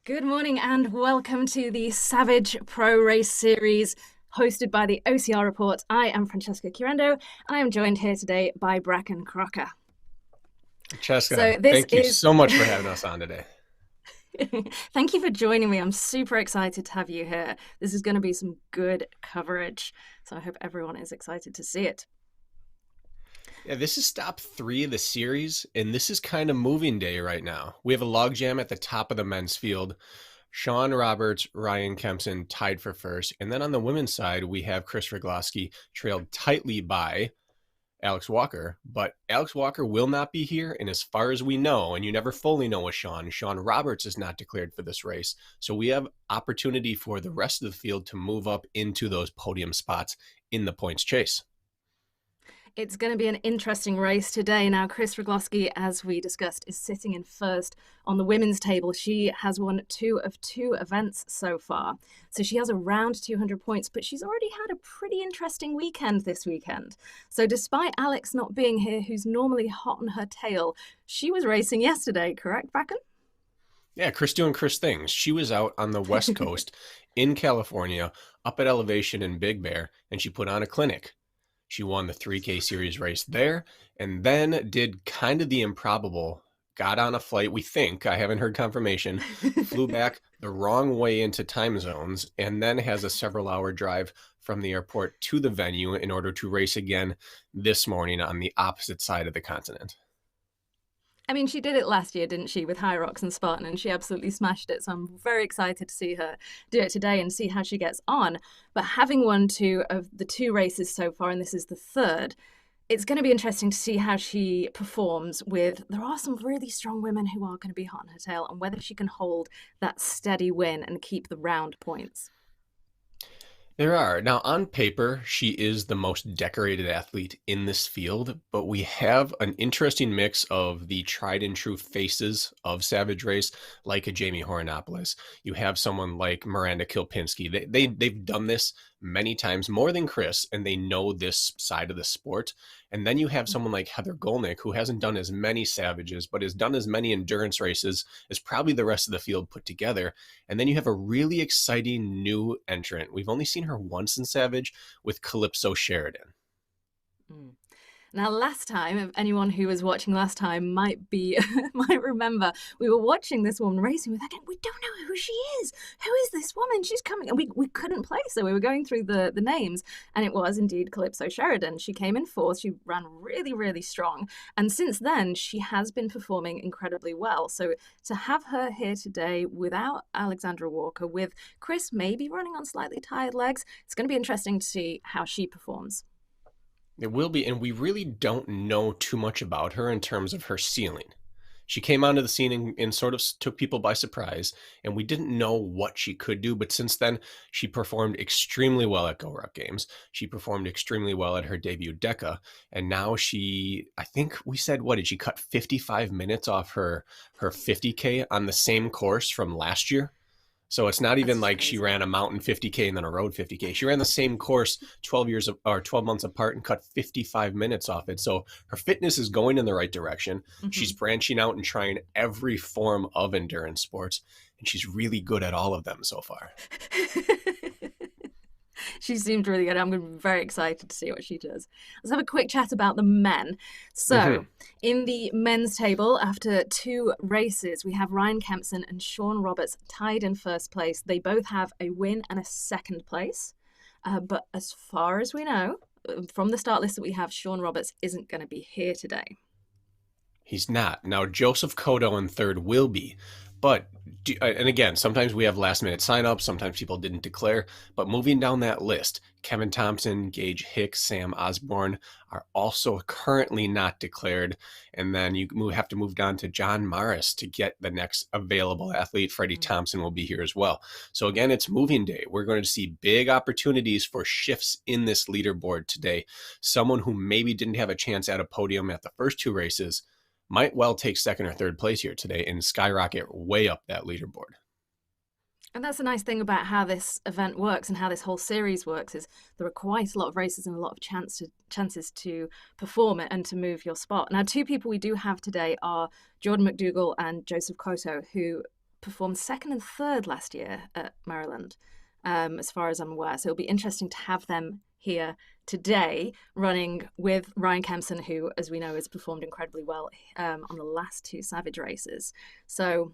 Good morning and welcome to the SavagePro Race Series hosted by the OCR Report. I am Francesca Curando and I am joined here today by Bracken Crocker. Francesca, thank you so much for having us on today. Thank you for joining me. I'm super excited to have you here. This is going to be some good coverage, so I hope everyone is excited to see it. Yeah, this is stop 3 of the series, and this is kind of moving day right now. We have a logjam at the top of the men's field. Sean Roberts, Ryan Kempson tied for first. And then on the women's side, we have Chris Rogloski trailed tightly by Alex Walker. But Alex Walker will not be here. And as far as we know, and you never fully know with Sean Roberts is not declared for this race. So we have opportunity for the rest of the field to move up into those podium spots in the points chase. It's going to be an interesting race today. Now, Chris Rogloski, as we discussed, is sitting in first on the women's table. She has won 2 of 2 events so far. So she has around 200 points, but she's already had a pretty interesting weekend this weekend. So despite Alex not being here, who's normally hot on her tail, she was racing yesterday, correct, Bracken? Yeah, Chris doing Chris things. She was out on the West Coast in California, up at elevation in Big Bear, and she put on a clinic. She won the 3K series race there and then did kind of the improbable, got on a flight, we think, I haven't heard confirmation, flew back the wrong way into time zones, and then has a several-hour drive from the airport to the venue in order to race again this morning on the opposite side of the continent. I mean, she did it last year, didn't she, with High Rocks and Spartan, and she absolutely smashed it. So I'm very excited to see her do it today and see how she gets on. But having won 2 of the 2 races so far, and this is the 3rd, it's going to be interesting to see how she performs there are some really strong women who are going to be hot on her tail, and whether she can hold that steady win and keep the round points. There are. Now, on paper, she is the most decorated athlete in this field, but we have an interesting mix of the tried and true faces of Savage Race, like a Jamie Horonopoulos. You have someone like Miranda Kilpinski. They've done this many times, more than Chris, and they know this side of the sport. And then you have someone like Heather Golnick, who hasn't done as many Savages, but has done as many endurance races as probably the rest of the field put together. And then you have a really exciting new entrant. We've only seen her once in Savage with Calypso Sheridan. Mm. Now, last time, if anyone who was watching last time might remember, we were watching this woman racing. We're thinking, we don't know who she is. Who is this woman? She's coming. And we couldn't place her. We were going through the names, and it was indeed Calypso Sheridan. She came in 4th. She ran really, really strong. And since then, she has been performing incredibly well. So to have her here today without Alexandra Walker, with Chris maybe running on slightly tired legs, it's going to be interesting to see how she performs. It will be, and we really don't know too much about her in terms of her ceiling. She came onto the scene and sort of took people by surprise, and we didn't know what she could do, but since then, she performed extremely well at Go Ruck Games. She performed extremely well at her debut DECA, and now I think we said, what, did she cut 55 minutes off her 50K on the same course from last year? So it's not even like she ran a mountain 50K and then a road 50K. She ran the same course 12 months apart and cut 55 minutes off it. So her fitness is going in the right direction. Mm-hmm. She's branching out and trying every form of endurance sports, and she's really good at all of them so far. She seemed really good. I'm going to be very excited to see what she does. Let's have a quick chat about the men. So, in the men's table, after 2 races, we have Ryan Kempson and Sean Roberts tied in first place. They both have a win and a second place. But as far as we know, from the start list that we have, Sean Roberts isn't going to be here today. He's not. Now, Joseph Cotto in 3rd will be. But, and again, sometimes we have last minute signups, sometimes people didn't declare, but moving down that list, Kevin Thompson, Gage Hicks, Sam Osborne are also currently not declared. And then you have to move down to John Morris to get the next available athlete. Freddie Thompson will be here as well. So again, it's moving day. We're going to see big opportunities for shifts in this leaderboard today. Someone who maybe didn't have a chance at a podium at the first 2 races might well take 2nd or 3rd place here today and skyrocket way up that leaderboard. And that's the nice thing about how this event works and how this whole series works is there are quite a lot of races and a lot of chances to perform it and to move your spot. Now, 2 people we do have today are Jordan McDougall and Joseph Cotto, who performed second and third last year at Maryland, as far as I'm aware. So it'll be interesting to have them here today running with Ryan Kempson, who, as we know, has performed incredibly well on the last two Savage races. So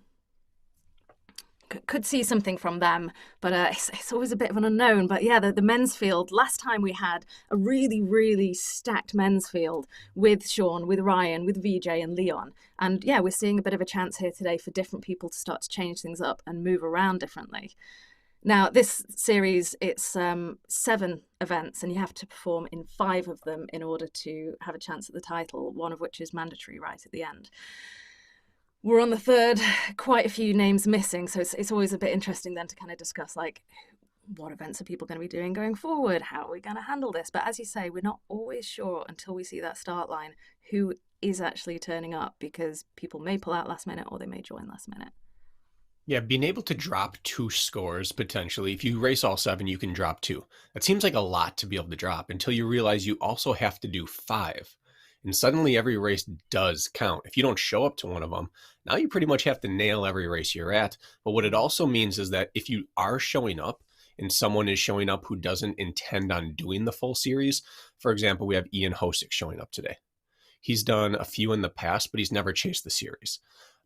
could see something from them, but it's always a bit of an unknown. But yeah, the men's field, last time we had a really, really stacked men's field with Sean, with Ryan, with VJ and Leon. And yeah, we're seeing a bit of a chance here today for different people to start to change things up and move around differently. Now, this series, it's 7 events, and you have to perform in 5 of them in order to have a chance at the title, one of which is mandatory right at the end. We're on the third, quite a few names missing, so it's always a bit interesting then to kind of discuss, like, what events are people going to be doing going forward? How are we going to handle this? But as you say, we're not always sure until we see that start line who is actually turning up, because people may pull out last minute or they may join last minute. Yeah, being able to drop 2 scores potentially. If you race all 7, you can drop 2. That seems like a lot to be able to drop until you realize you also have to do 5. And suddenly every race does count. If you don't show up to one of them, now you pretty much have to nail every race you're at. But what it also means is that if you are showing up and someone is showing up who doesn't intend on doing the full series, for example, we have Ian Hosick showing up today. He's done a few in the past, but he's never chased the series.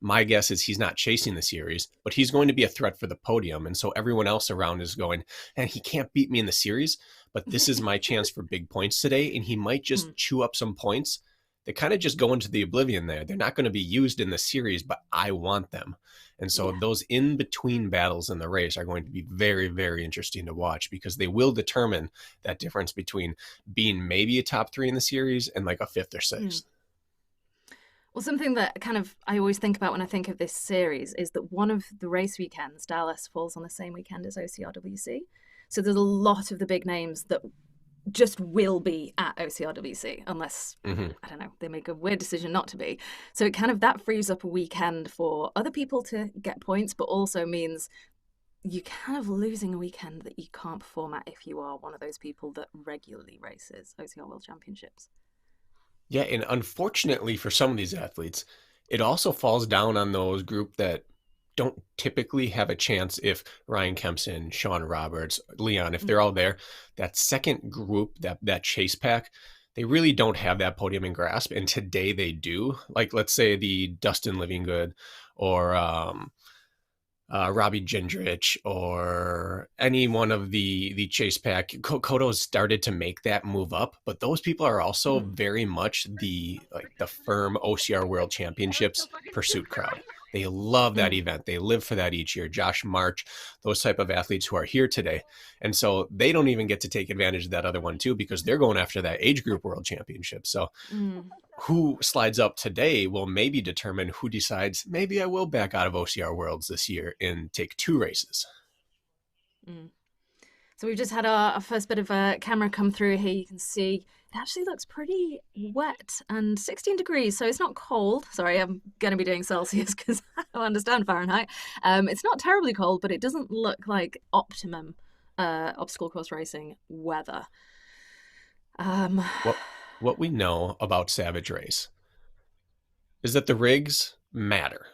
My guess is he's not chasing the series, but he's going to be a threat for the podium. And so everyone else around is going, and he can't beat me in the series, but this is my chance for big points today. And he might just chew up some points that kind of just go into the oblivion there. They're not going to be used in the series, but I want them. And so those in-between battles in the race are going to be very, very interesting to watch, because they will determine that difference between being maybe a top 3 in the series and like a 5th or 6th. Well, something that kind of I always think about when I think of this series is that one of the race weekends, Dallas, falls on the same weekend as OCRWC. So there's a lot of the big names that just will be at OCRWC unless, I don't know, they make a weird decision not to be. So it kind of, that frees up a weekend for other people to get points, but also means you're kind of losing a weekend that you can't perform at if you are one of those people that regularly races OCR World Championships. Yeah, and unfortunately for some of these athletes, it also falls down on those group that don't typically have a chance. If Ryan Kempson, Sean Roberts, Leon, if they're all there, that second group, that chase pack, they really don't have that podium in grasp. And today they do. Like, let's say the Dustin Livinggood or Robbie Gendrich or any one of the chase pack. Koto's started to make that move up, but those people are also very much the firm OCR World Championships pursuit crowd. They love that event. They live for that each year. Josh March, those type of athletes who are here today. And so they don't even get to take advantage of that other one too, because they're going after that age group world championship. So who slides up today will maybe determine who decides, maybe I will back out of OCR Worlds this year and take 2 races. So we've just had our first bit of a camera come through here. You can see it actually looks pretty wet and 16 degrees. So it's not cold. Sorry, I'm going to be doing Celsius because I don't understand Fahrenheit. It's not terribly cold, but it doesn't look like optimum obstacle course racing weather. What we know about Savage Race is that the rigs matter.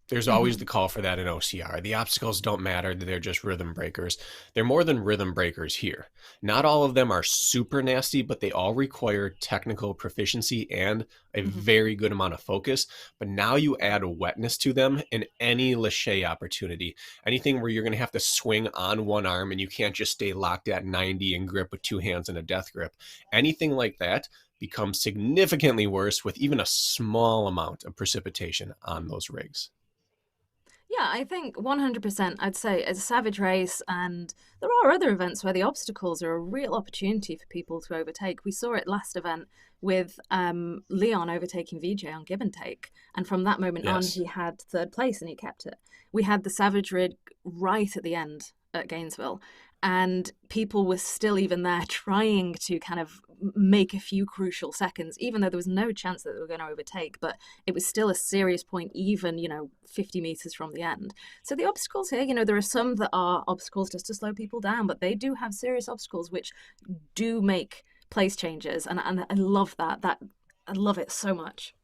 There's always the call for that in OCR. The obstacles don't matter. They're just rhythm breakers. They're more than rhythm breakers here. Not all of them are super nasty, but they all require technical proficiency and a very good amount of focus. But now you add a wetness to them, and any lâché opportunity, anything where you're going to have to swing on one arm and you can't just stay locked at 90 and grip with 2 hands in a death grip. Anything like that becomes significantly worse with even a small amount of precipitation on those rigs. Yeah, I think 100%. I'd say as a Savage race, and there are other events where the obstacles are a real opportunity for people to overtake. We saw it last event with Leon overtaking VJ on give and take. And from that moment on, he had 3rd place and he kept it. We had the Savage rig right at the end at Gainesville. And people were still even there trying to kind of make a few crucial seconds, even though there was no chance that they were going to overtake. But it was still a serious point, even, 50 meters from the end. So the obstacles here, there are some that are obstacles just to slow people down, but they do have serious obstacles which do make place changes. And I love that. I love it so much.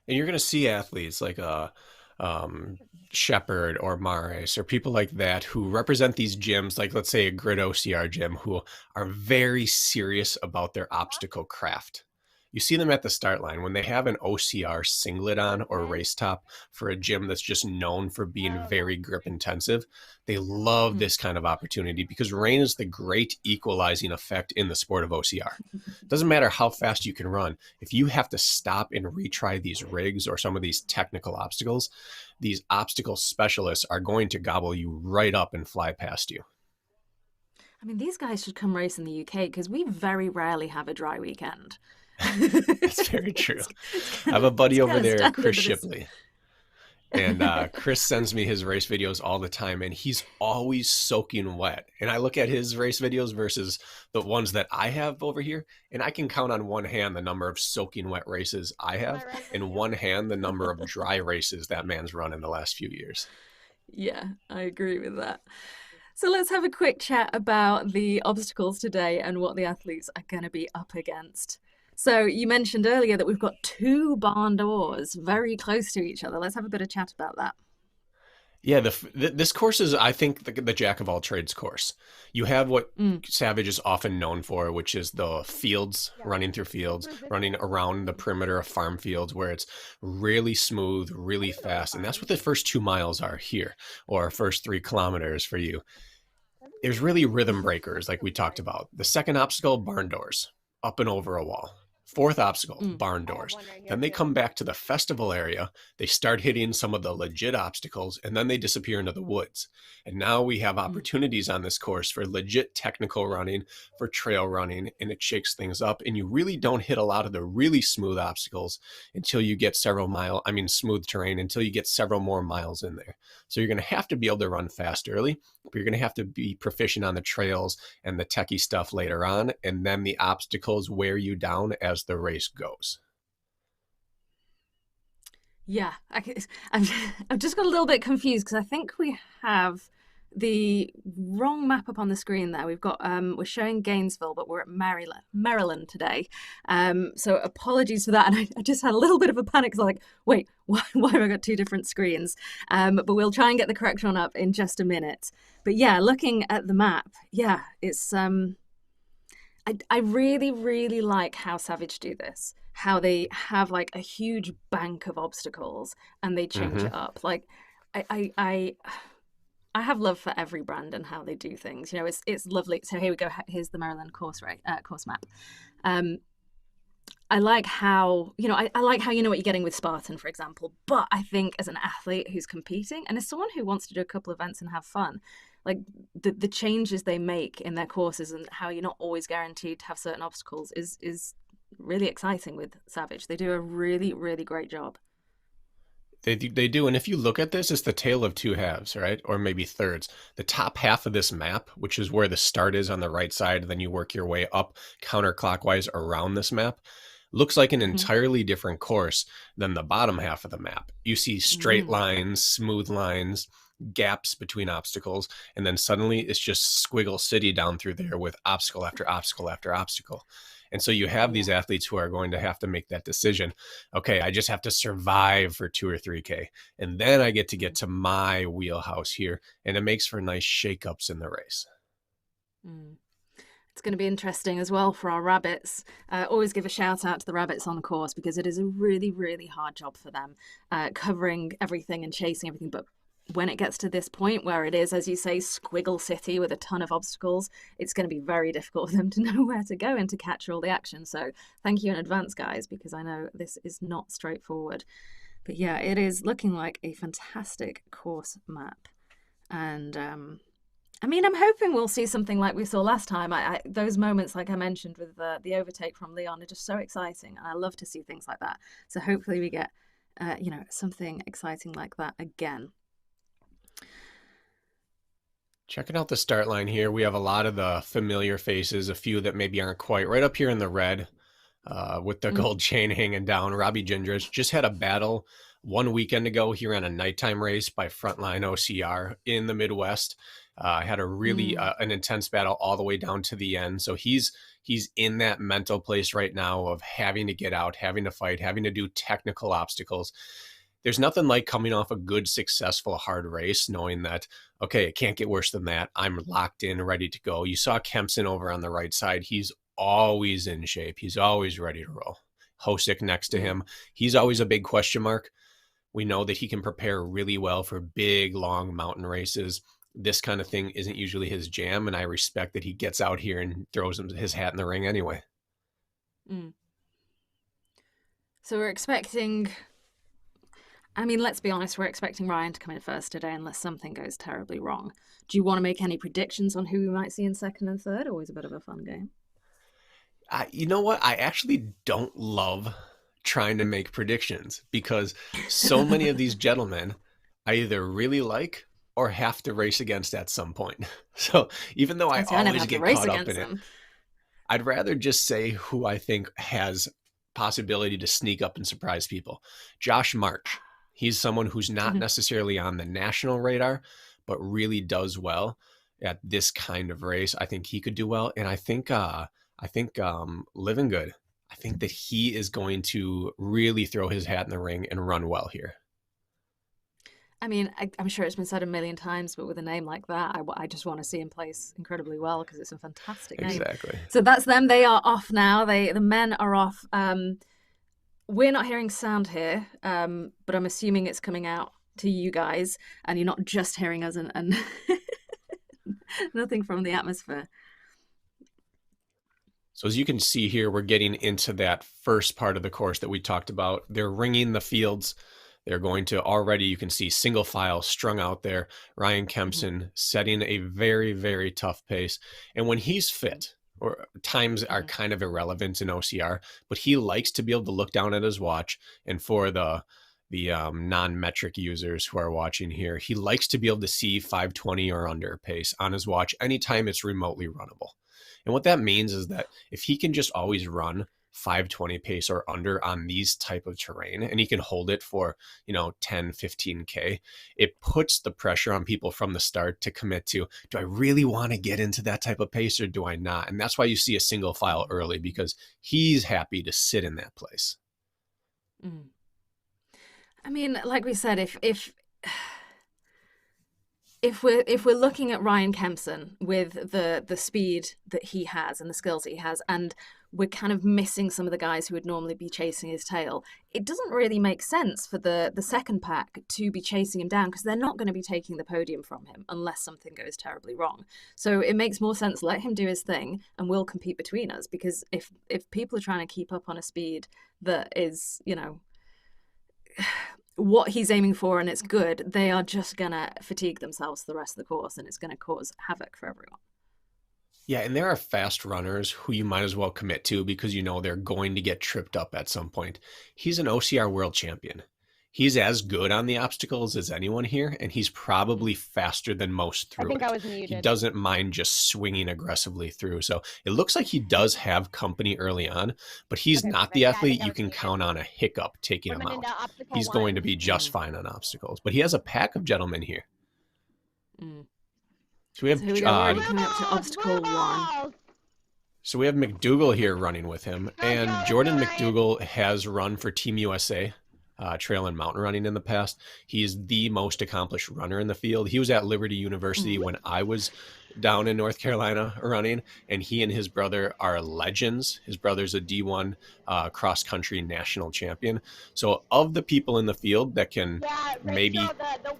And you're going to see athletes like um, Shepherd or Maris or people like that who represent these gyms, like let's say a grid OCR gym, who are very serious about their obstacle craft. You see them at the start line when they have an OCR singlet on or race top for a gym that's just known for being very grip intensive. They love Mm. this kind of opportunity because rain is the great equalizing effect in the sport of OCR. Doesn't matter how fast you can run. If you have to stop and retry these rigs or some of these technical obstacles, these obstacle specialists are going to gobble you right up and fly past you. I mean, these guys should come race in the UK because we very rarely have a dry weekend. That's very true. I have a It's buddy over kind of there, standard Chris that it's. Shipley, and Chris sends me his race videos all the time, and he's always soaking wet. And I look at his race videos versus the ones that I have over here, and I can count on one hand the number of soaking wet races I have, and one hand the number of dry races that man's run in the last few years. Yeah, I agree with that. So let's have a quick chat about the obstacles today and what the athletes are going to be up against. So you mentioned earlier that we've got two barn doors very close to each other. Let's have a bit of chat about that. Yeah, this course is, I think, the jack of all trades course. You have what Mm, Savage is often known for, which is the fields, running through fields, running around the perimeter of farm fields where it's really smooth, really fast. And that's what the first 2 miles are here, or first 3 kilometers for you. There's really rhythm breakers, like we talked about. The second obstacle, barn doors, up and over a wall. Fourth obstacle, mm, barn doors. Then they come back to the festival area. They start hitting some of the legit obstacles, and then they disappear into the woods. And now we have mm. opportunities on this course for legit technical running, for trail running, and it shakes things up. And you really don't hit a lot of the really smooth obstacles until you get smooth terrain until you get several more miles in there. So you're going to have to be able to run fast early, but you're going to have to be proficient on the trails and the techie stuff later on. And then the obstacles wear you down as the race goes. Yeah, I'm, I've just got a little bit confused because I think we have the wrong map up on the screen there. We're showing Gainesville, but we're at Maryland today. So apologies for that. And I just had a little bit of a panic. 'Cause I'm like, wait, why have I got two different screens? But we'll try and get the correct one up in just a minute. But yeah, looking at the map, yeah, it's I really, really like how Savage do this. How they have like a huge bank of obstacles and they change Mm-hmm. it up. Like I I I I have love for every brand and how they do things. You know, it's lovely. So here we go. Here's the Maryland course map. Um, I like how I like how you know what you're getting with Spartan, for example. But I think as an athlete who's competing and as someone who wants to do a couple of events and have fun, like the changes they make in their courses and how you're not always guaranteed to have certain obstacles is really exciting with Savage. They do a really, really great job. They do. And if you look at this, it's the tale of two halves, right? Or maybe thirds. The top half of this map, which is where the start is on the right side, then you work your way up counterclockwise around this map, looks like an Hmm. entirely different course than the bottom half of the map. You see straight Mm. lines, smooth lines, gaps between obstacles, and then suddenly it's just squiggle city down through there with obstacle after obstacle after obstacle. And so you have these Yeah. athletes who are going to have to make that decision. Okay, I just have to survive for 2 or 3K. And then I get to my wheelhouse here. And it makes for nice shakeups in the race. Mm. It's going to be interesting as well for our rabbits. Always give a shout out to the rabbits on course because it is a really, really hard job for them, covering everything and chasing everything. But when it gets to this point where it is, as you say, Squiggle City with a ton of obstacles, it's going to be very difficult for them to know where to go and to catch all the action. So thank you in advance, guys, because I know this is not straightforward. But yeah, it is looking like a fantastic course map. And I mean, I'm hoping we'll see something like we saw last time. Those moments, like I mentioned, with the overtake from Leon, are just so exciting, and I love to see things like that. So hopefully we get, something exciting like that again. Checking out the start line here, we have a lot of the familiar faces, a few that maybe aren't quite right up here in the red with the Mm, gold chain hanging down. Robbie Gindrich just had a battle 1 weekend ago. He ran a nighttime race by Frontline OCR in the Midwest. Had a really mm, an intense battle all the way down to the end. So he's in that mental place right now of having to get out, having to fight, having to do technical obstacles. There's nothing like coming off a good, successful, hard race, knowing that, okay, it can't get worse than that. I'm locked in, ready to go. You saw Kempson over on the right side. He's always in shape. He's always ready to roll. Hosick next to him. He's always a big question mark. We know that he can prepare really well for big, long mountain races. This kind of thing isn't usually his jam, and I respect that he gets out here and throws his hat in the ring anyway. Mm. So we're expecting, I mean, let's be honest, we're expecting Ryan to come in first today unless something goes terribly wrong. Do you want to make any predictions on who we might see in second and third? Always a bit of a fun game. You know what? I actually don't love trying to make predictions because so many of these gentlemen I either really like or have to race against at some point. So even though I I never always have to get race caught up against in it, them. I'd rather just say who I think has possibility to sneak up and surprise people. Josh March. He's someone who's not necessarily on the national radar, but really does well at this kind of race. I think he could do well. And I think Living Good, I think that he is going to really throw his hat in the ring and run well here. I mean, I'm sure it's been said a million times, but with a name like that, I just want to see him place incredibly well because it's a fantastic name. Exactly. So that's them. They are off now. The men are off. We're not hearing sound here, but I'm assuming it's coming out to you guys, and you're not just hearing us and nothing from the atmosphere. So as you can see here, we're getting into that first part of the course that we talked about. They're ringing the fields. They're going to already, you can see single file strung out there. Ryan Kempson setting a very, very tough pace. And when he's fit, or times are kind of irrelevant in OCR, but he likes to be able to look down at his watch. And for the non-metric users who are watching here, he likes to be able to see 520 or under pace on his watch anytime it's remotely runnable. And what that means is that if he can just always run 520 pace or under on these type of terrain, and he can hold it for, 10, 15K, it puts the pressure on people from the start to commit to, do I really want to get into that type of pace or do I not? And that's why you see a single file early, because he's happy to sit in that place. I mean, like we said, if we're looking at Ryan Kempson with the speed that he has and the skills that he has, and we're kind of missing some of the guys who would normally be chasing his tail, it doesn't really make sense for the second pack to be chasing him down because they're not going to be taking the podium from him unless something goes terribly wrong. So it makes more sense, let him do his thing and we'll compete between us, because if people are trying to keep up on a speed that is, what he's aiming for and it's good, they are just going to fatigue themselves the rest of the course and it's going to cause havoc for everyone. Yeah, and there are fast runners who you might as well commit to because they're going to get tripped up at some point. He's an OCR world champion. He's as good on the obstacles as anyone here, and he's probably faster than most through it. I was muted. He doesn't mind just swinging aggressively through. So it looks like he does have company early on, but he's not the athlete you can count on a hiccup taking him out. He's going to be just fine on obstacles, but he has a pack of gentlemen here. So we have coming up to obstacle 1. So we have McDougall here running with him, and Jordan McDougall has run for Team USA, trail and mountain running in the past. He is the most accomplished runner in the field. He was at Liberty University when I was down in North Carolina running, and he and his brother are legends. His brother's a D1 cross-country national champion. So of the people in the field that can maybe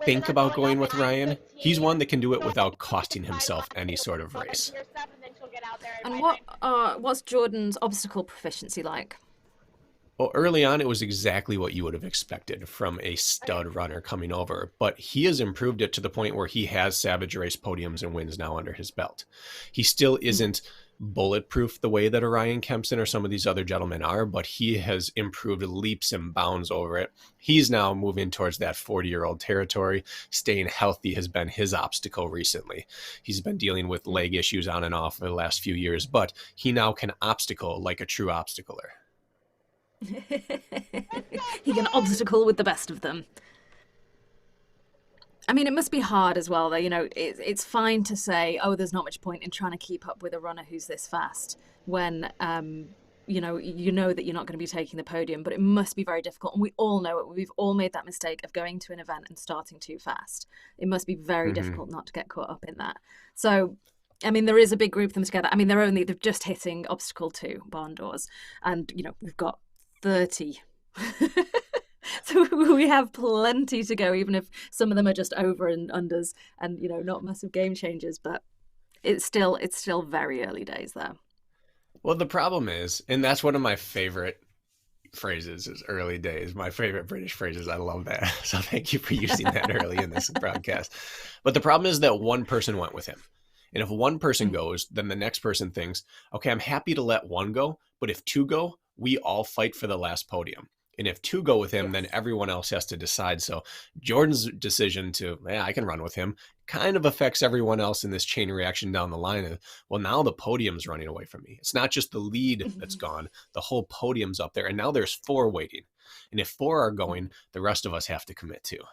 think about going with Ryan, he's one that can do it without costing himself any sort of race. And what's Jordan's obstacle proficiency like? Well, early on, it was exactly what you would have expected from a stud runner coming over, but he has improved it to the point where he has Savage Race podiums and wins now under his belt. He still isn't bulletproof the way that Ryan Kempson or some of these other gentlemen are, but he has improved leaps and bounds over it. He's now moving towards that 40-year-old territory. Staying healthy has been his obstacle recently. He's been dealing with leg issues on and off for the last few years, but he now can obstacle like a true obstacler. He can obstacle with the best of them. I mean, it must be hard as well, though. It's fine to say, oh, there's not much point in trying to keep up with a runner who's this fast when you know that you're not going to be taking the podium, but it must be very difficult. And we all know it. We've all made that mistake of going to an event and starting too fast. It must be very Hmm. difficult not to get caught up in that. So, I mean, there is a big group of them together. I mean, they're just hitting obstacle 2, barn doors, and we've got 30. So we have plenty to go, even if some of them are just over and unders and not massive game changers, but it's still very early days there. Well, the problem is, and that's one of my favorite phrases is early days. My favorite British phrases. I love that. So thank you for using that early in this broadcast. But the problem is that one person went with him. And if one person Mm. goes, then the next person thinks, okay, I'm happy to let one go. But if two go, we all fight for the last podium. And if two go with him, then Yes. everyone else has to decide. So Jordan's decision to, yeah, I can run with him, kind of affects everyone else in this chain reaction down the line. Of, well, now the podium's running away from me. It's not just the lead that's gone, the whole podium's up there. And now there's 4 waiting. And if 4 are going, the rest of us have to commit too.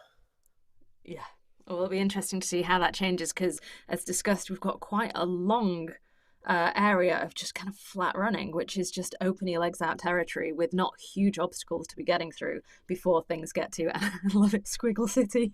Yeah. Well, it'll be interesting to see how that changes because, as discussed, we've got quite a long area of just kind of flat running, which is just open your legs out territory with not huge obstacles to be getting through before things get to, I love it, Squiggle City.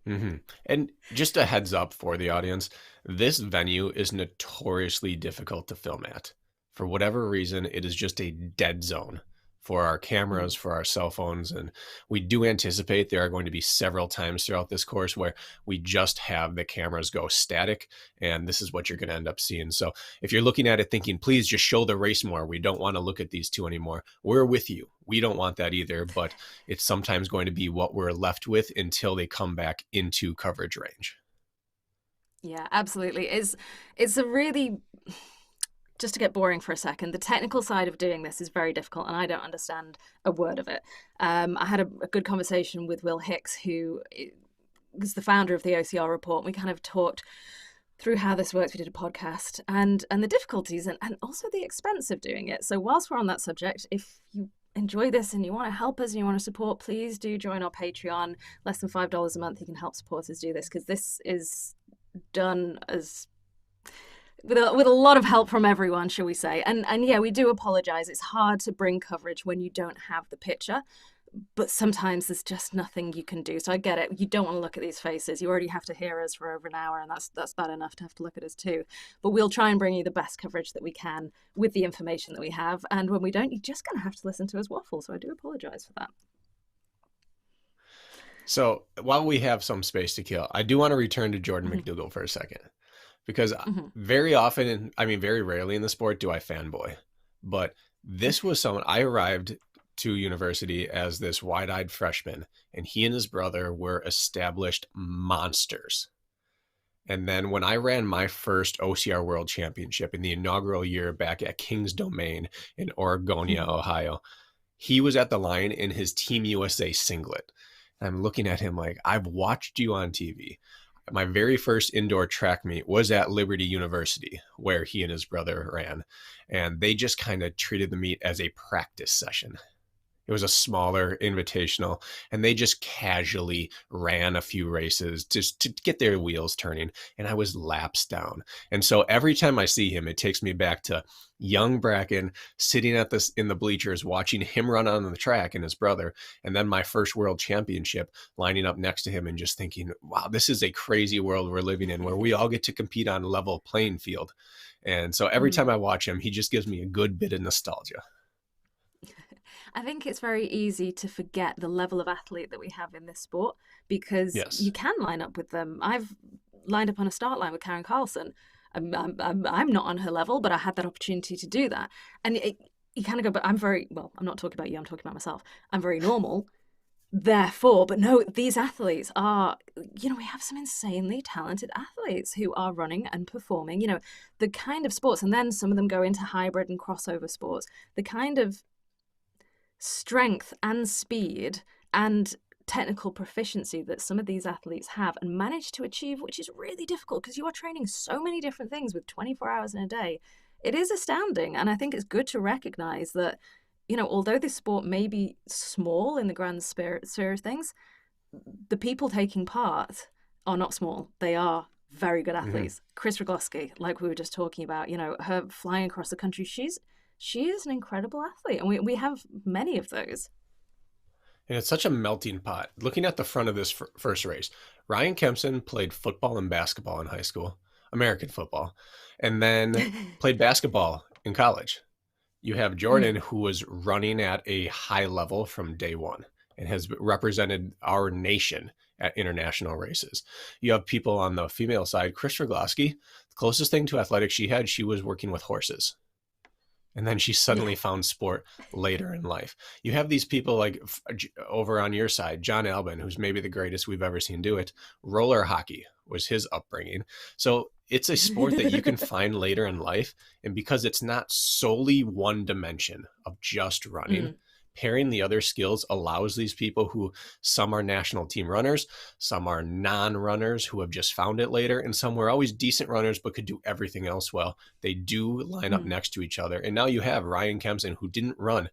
Mm-hmm. And just a heads up for the audience, this venue is notoriously difficult to film at. For whatever reason, it is just a dead zone for our cameras, Mm. for our cell phones. And we do anticipate there are going to be several times throughout this course where we just have the cameras go static. And this is what you're going to end up seeing. So if you're looking at it thinking, please just show the race more, we don't want to look at these two anymore, we're with you. We don't want that either, but it's sometimes going to be what we're left with until they come back into coverage range. Yeah, absolutely. It's a really, just to get boring for a second, the technical side of doing this is very difficult, and I don't understand a word of it. I had a good conversation with Will Hicks, who was the founder of the OCR report. We kind of talked through how this works. We did a podcast and the difficulties and also the expense of doing it. So whilst we're on that subject, if you enjoy this and you want to help us and you want to support, please do join our Patreon. Less than $5 a month, you can help support us do this, because this is done as with a lot of help from everyone, shall we say. And yeah, we do apologize. It's hard to bring coverage when you don't have the picture, but sometimes there's just nothing you can do. So I get it. You don't want to look at these faces. You already have to hear us for over an hour, and that's bad enough to have to look at us too. But we'll try and bring you the best coverage that we can with the information that we have. And when we don't, you're just going to have to listen to us waffle. So I do apologize for that. So while we have some space to kill, I do want to return to Jordan Mm-hmm. McDougall for a second, because Mm-hmm. very often, I mean, very rarely in the sport do I fanboy, but this was someone I arrived to university as this wide-eyed freshman, and he and his brother were established monsters. And then when I ran my first OCR World Championship in the inaugural year back at King's Domain in Oregonia, Ohio, he was at the line in his Team USA singlet. And I'm looking at him like, I've watched you on TV. My very first indoor track meet was at Liberty University, where he and his brother ran. And they just kind of treated the meet as a practice session. It was a smaller invitational, and they just casually ran a few races just to get their wheels turning, and I was laps down. And so every time I see him, it takes me back to young Bracken sitting at this in the bleachers, watching him run on the track and his brother, and then my first world championship lining up next to him and just thinking, wow, this is a crazy world we're living in where we all get to compete on a level playing field. And so every time I watch him, he just gives me a good bit of nostalgia. I think it's very easy to forget the level of athlete that we have in this sport because you Yes. can line up with them. I've lined up on a start line with Karen Carlson. I'm not on her level, but I had that opportunity to do that. And you kind of go, but I'm very, well, I'm not talking about you, I'm talking about myself. I'm very normal. Therefore, but no, these athletes are, we have some insanely talented athletes who are running and performing, the kind of sports, and then some of them go into hybrid and crossover sports, the kind of strength and speed and technical proficiency that some of these athletes have and manage to achieve, which is really difficult because you are training so many different things with 24 hours in a day. It is astounding. And I think it's good to recognize that, although this sport may be small in the grand sphere of things, the people taking part are not small. They are very good Mm-hmm. athletes. Chris Rogowski, like we were just talking about, her flying across the country, she's she is an incredible athlete, and we have many of those. And it's such a melting pot. Looking at the front of this first race, Ryan Kempson played football and basketball in high school, American football, and then played basketball in college. You have Jordan, who was running at a high level from day one and has represented our nation at international races. You have people on the female side, Chris Rogloski, the closest thing to athletics she had, she was working with horses. And then she suddenly found sport later in life. You have these people like over on your side, John Albin, who's maybe the greatest we've ever seen do it. Roller hockey was his upbringing. So it's a sport that you can find later in life. And because it's not solely one dimension of just running, pairing the other skills allows these people who some are national team runners, some are non-runners who have just found it later, and some were always decent runners but could do everything else well. They do line up next to each other. And now you have Ryan Kempson, who didn't run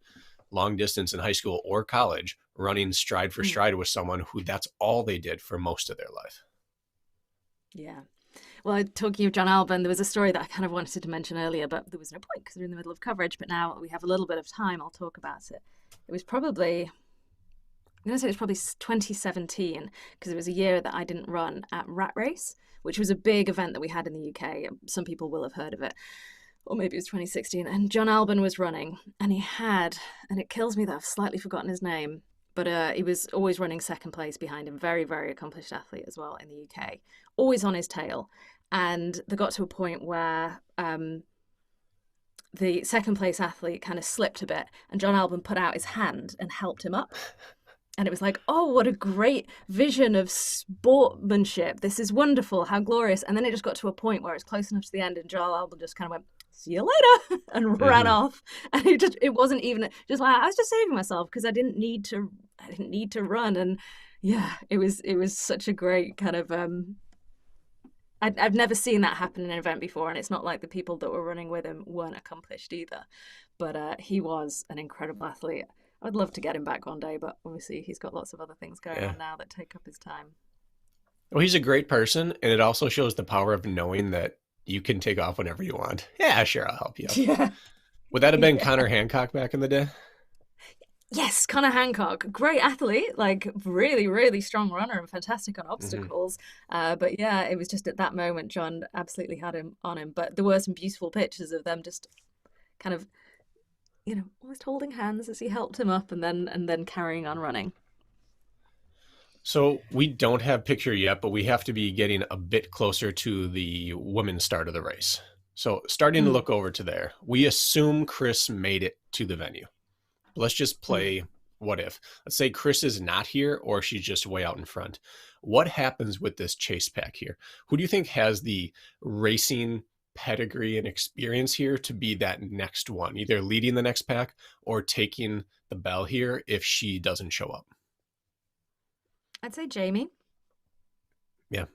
long distance in high school or college, running stride for stride with someone who that's all they did for most of their life. Yeah. Well, talking of John Albin, there was a story that I kind of wanted to mention earlier, but there was no point because we're in the middle of coverage. But now we have a little bit of time. I'll talk about it. It was probably, I'm going to say it was probably 2017, because it was a year that I didn't run at Rat Race, which was a big event that we had in the UK. Some people will have heard of it. Or maybe it was 2016. And John Albin was running, and he had, and it kills me that I've slightly forgotten his name, but he was always running second place behind him. Very, very accomplished athlete as well in the UK. Always on his tail. And they got to a point where the second place athlete kind of slipped a bit, and John Albin put out his hand and helped him up. And it was like, oh, what a great vision of sportsmanship. This is wonderful. How glorious. And then it just got to a point where it's close enough to the end, and John Albin just kind of went, see you later, and ran off. And it wasn't even just like, I was just saving myself because I didn't need to run. And yeah, it was such a great kind of, I've never seen that happen in an event before, and it's not like the people that were running with him weren't accomplished either. But he was an incredible athlete. I'd love to get him back one day, but obviously he's got lots of other things going on now that take up his time. Well, he's a great person, and it also shows the power of knowing that you can take off whenever you want. Yeah, sure, I'll help you. Yeah. Would that have been Connor Hancock back in the day? Yes, Connor Hancock, great athlete, like really, really strong runner and fantastic on obstacles. But yeah, it was just at that moment, John absolutely had him on him. But there were some beautiful pictures of them just kind of, almost holding hands as he helped him up and then carrying on running. So we don't have picture yet, but we have to be getting a bit closer to the women's start of the race. So starting to look over to there, we assume Chris made it to the venue. Let's just play what if. Let's say Chris is not here, or she's just way out in front. What happens with this chase pack here? Who do you think has the racing pedigree and experience here to be that next one, either leading the next pack or taking the bell here if she doesn't show up? I'd say Jamie. Yeah.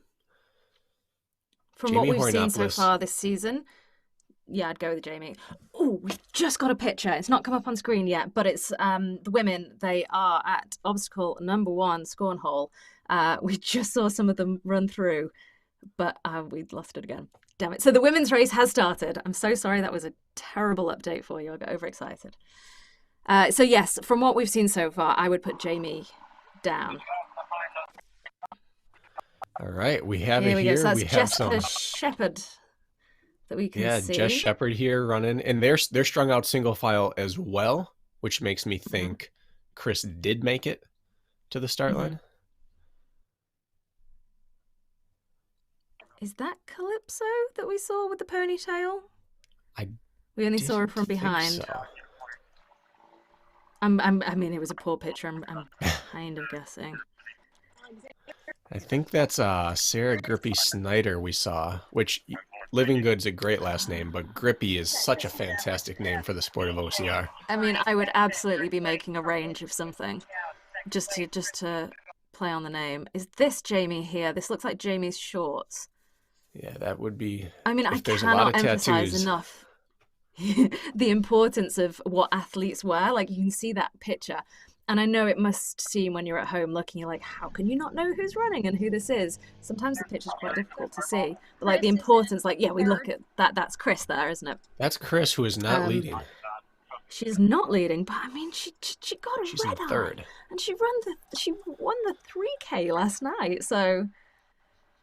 From Jamie what we've seen so far this season, yeah, I'd go with Jamie. Oh, we've just got a picture. It's not come up on screen yet, but it's the women. They are at obstacle number 1, Scornhole. We just saw some of them run through, but we'd lost it again. Damn it. So the women's race has started. I'm so sorry. That was a terrible update for you. I got overexcited. So yes, from what we've seen so far, I would put Jamie down. All right. We have it Go. here. So that's we have Jessica Shepherd that we can see. Yeah, Jess Shepherd here running. And they're strung out single file as well, which makes me think Chris did make it to the start line. Is that Calypso that we saw with the ponytail? We only saw her from behind. So. I mean, it was a poor picture. I'm kind of guessing. I think that's Sarah Grippy Snyder we saw, which Living Good's a great last name, but Grippy is such a fantastic name for the sport of OCR. I mean, I would absolutely be making a range of something just to play on the name. Is this Jamie here? This looks like Jamie's shorts. Yeah, that would be. I mean, I cannot emphasize enough the importance of what athletes wear. Like, you can see that picture. And I know it must seem when you're at home looking, you're like, how can you not know who's running and who this is? Sometimes the picture's quite difficult to see. But like the importance, like, yeah, we look at that. That's Chris there, isn't it? That's Chris, who is not leading. She's not leading, but I mean, she got a She's in red eye, third. and she won the 3K last night. So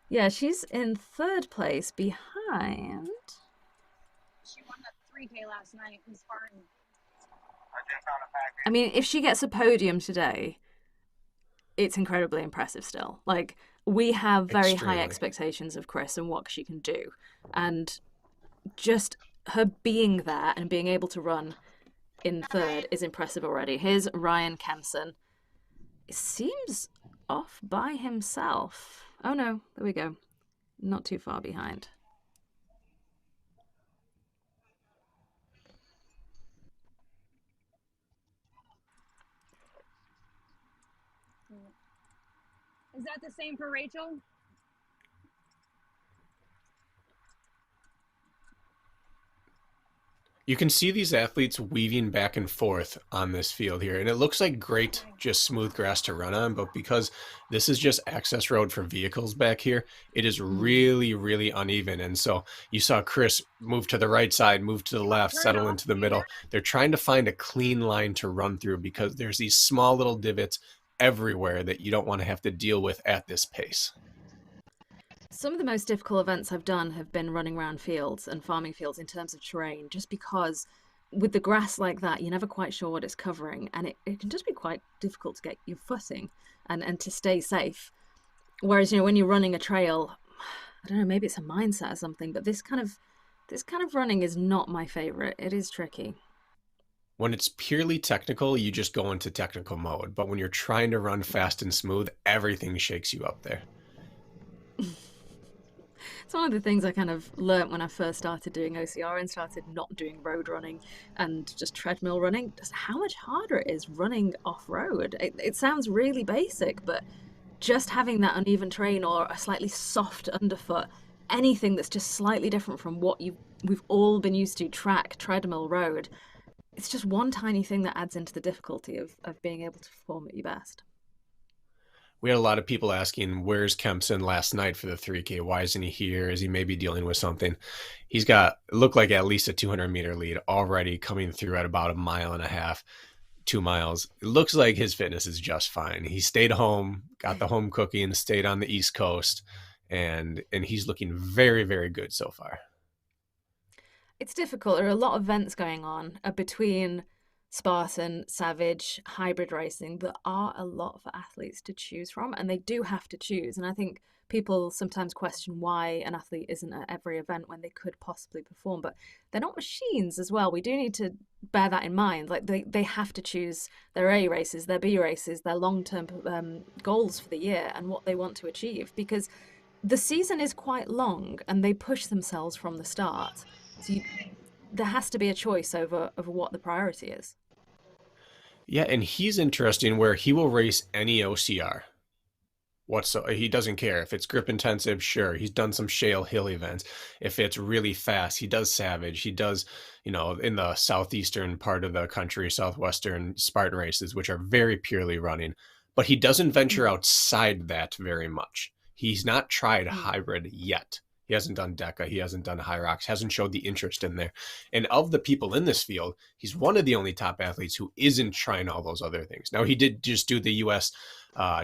yeah, she's in third place behind. She won the 3K last night in Spartan. I mean, if she gets a podium today, it's incredibly impressive still. Like, we have very high Extremely. expectations of Chris and what she can do. And just her being there and being able to run in third is impressive already. Here's Ryan Kemson. It seems off by himself. Oh no, there we go. Not too far behind. Is that the same for Rachel? You can see these athletes weaving back and forth on this field here, and it looks like great, just smooth grass to run on, but because this is just access road for vehicles back here, it is really, really uneven. And so you saw Chris move to the right side, move to the left, settle into the middle. They're trying to find a clean line to run through because there's these small little divots everywhere that you don't want to have to deal with at this pace. Some of the most difficult events I've done have been running around fields and farming fields in terms of terrain, just because with the grass like that, you're never quite sure what it's covering, and it can just be quite difficult to get your footing and to stay safe. Whereas, when you're running a trail, I don't know, maybe it's a mindset or something, but this kind of running is not my favorite. It is tricky. When it's purely technical, you just go into technical mode. But when you're trying to run fast and smooth, everything shakes you up there. It's one of the things I kind of learnt when I first started doing OCR and started not doing road running and just treadmill running, just how much harder it is running off road. It sounds really basic, but just having that uneven terrain or a slightly soft underfoot, anything that's just slightly different from what we've all been used to, track, treadmill, road, it's just one tiny thing that adds into the difficulty of being able to perform at your best. We had a lot of people asking, where's Kempson last night for the 3K? Why isn't he here? Is he maybe dealing with something? He's got, looked like at least a 200-meter lead already coming through at about a mile and a half, 2 miles. It looks like his fitness is just fine. He stayed home, got the home cooking, stayed on the East Coast, and he's looking very, very good so far. It's difficult. There are a lot of events going on between Spartan, Savage, hybrid racing. There are a lot for athletes to choose from, and they do have to choose. And I think people sometimes question why an athlete isn't at every event when they could possibly perform, but they're not machines as well. We do need to bear that in mind. Like they have to choose their A races, their B races, their long-term goals for the year and what they want to achieve, because the season is quite long and they push themselves from the start. So there has to be a choice over what the priority is. Yeah, and he's interesting where he will race any OCR. He doesn't care if it's grip intensive. Sure, he's done some shale hill events. If it's really fast, he does Savage. He does, in the southeastern part of the country, southwestern Spartan races, which are very purely running. But he doesn't venture outside that very much. He's not tried hybrid yet. He hasn't done DECA. He hasn't done High Rocks. Hasn't showed the interest in there. And of the people in this field, he's one of the only top athletes who isn't trying all those other things. Now, he did just do the U.S.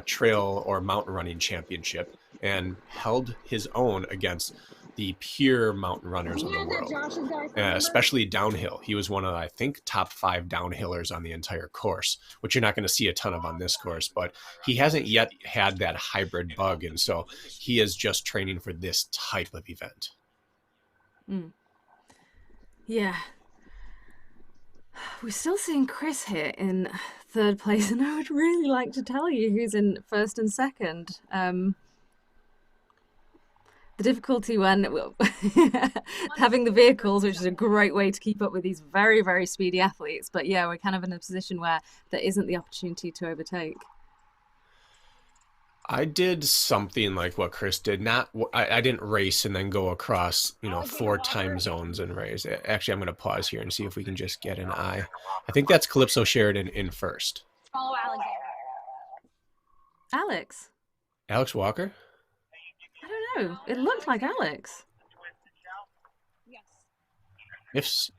Trail or mountain running championship and held his own against the pure mountain runners of the world, especially downhill. He was one of, I think, top 5 downhillers on the entire course, which you're not going to see a ton of on this course, but he hasn't yet had that hybrid bug. And so he is just training for this type of event. Yeah. We're still seeing Chris here in third place, and I would really like to tell you who's in first and second. The difficulty when having the vehicles, which is a great way to keep up with these very, very speedy athletes. But yeah, we're kind of in a position where there isn't the opportunity to overtake. I did something like what Chris did. I didn't race and then go across, 4 time zones and race. Actually, I'm going to pause here and see if we can just get an eye. I think that's Calypso Sheridan in first. Follow Alexander. Alex? Alex Walker? I don't know. It looked like Alex. Yes.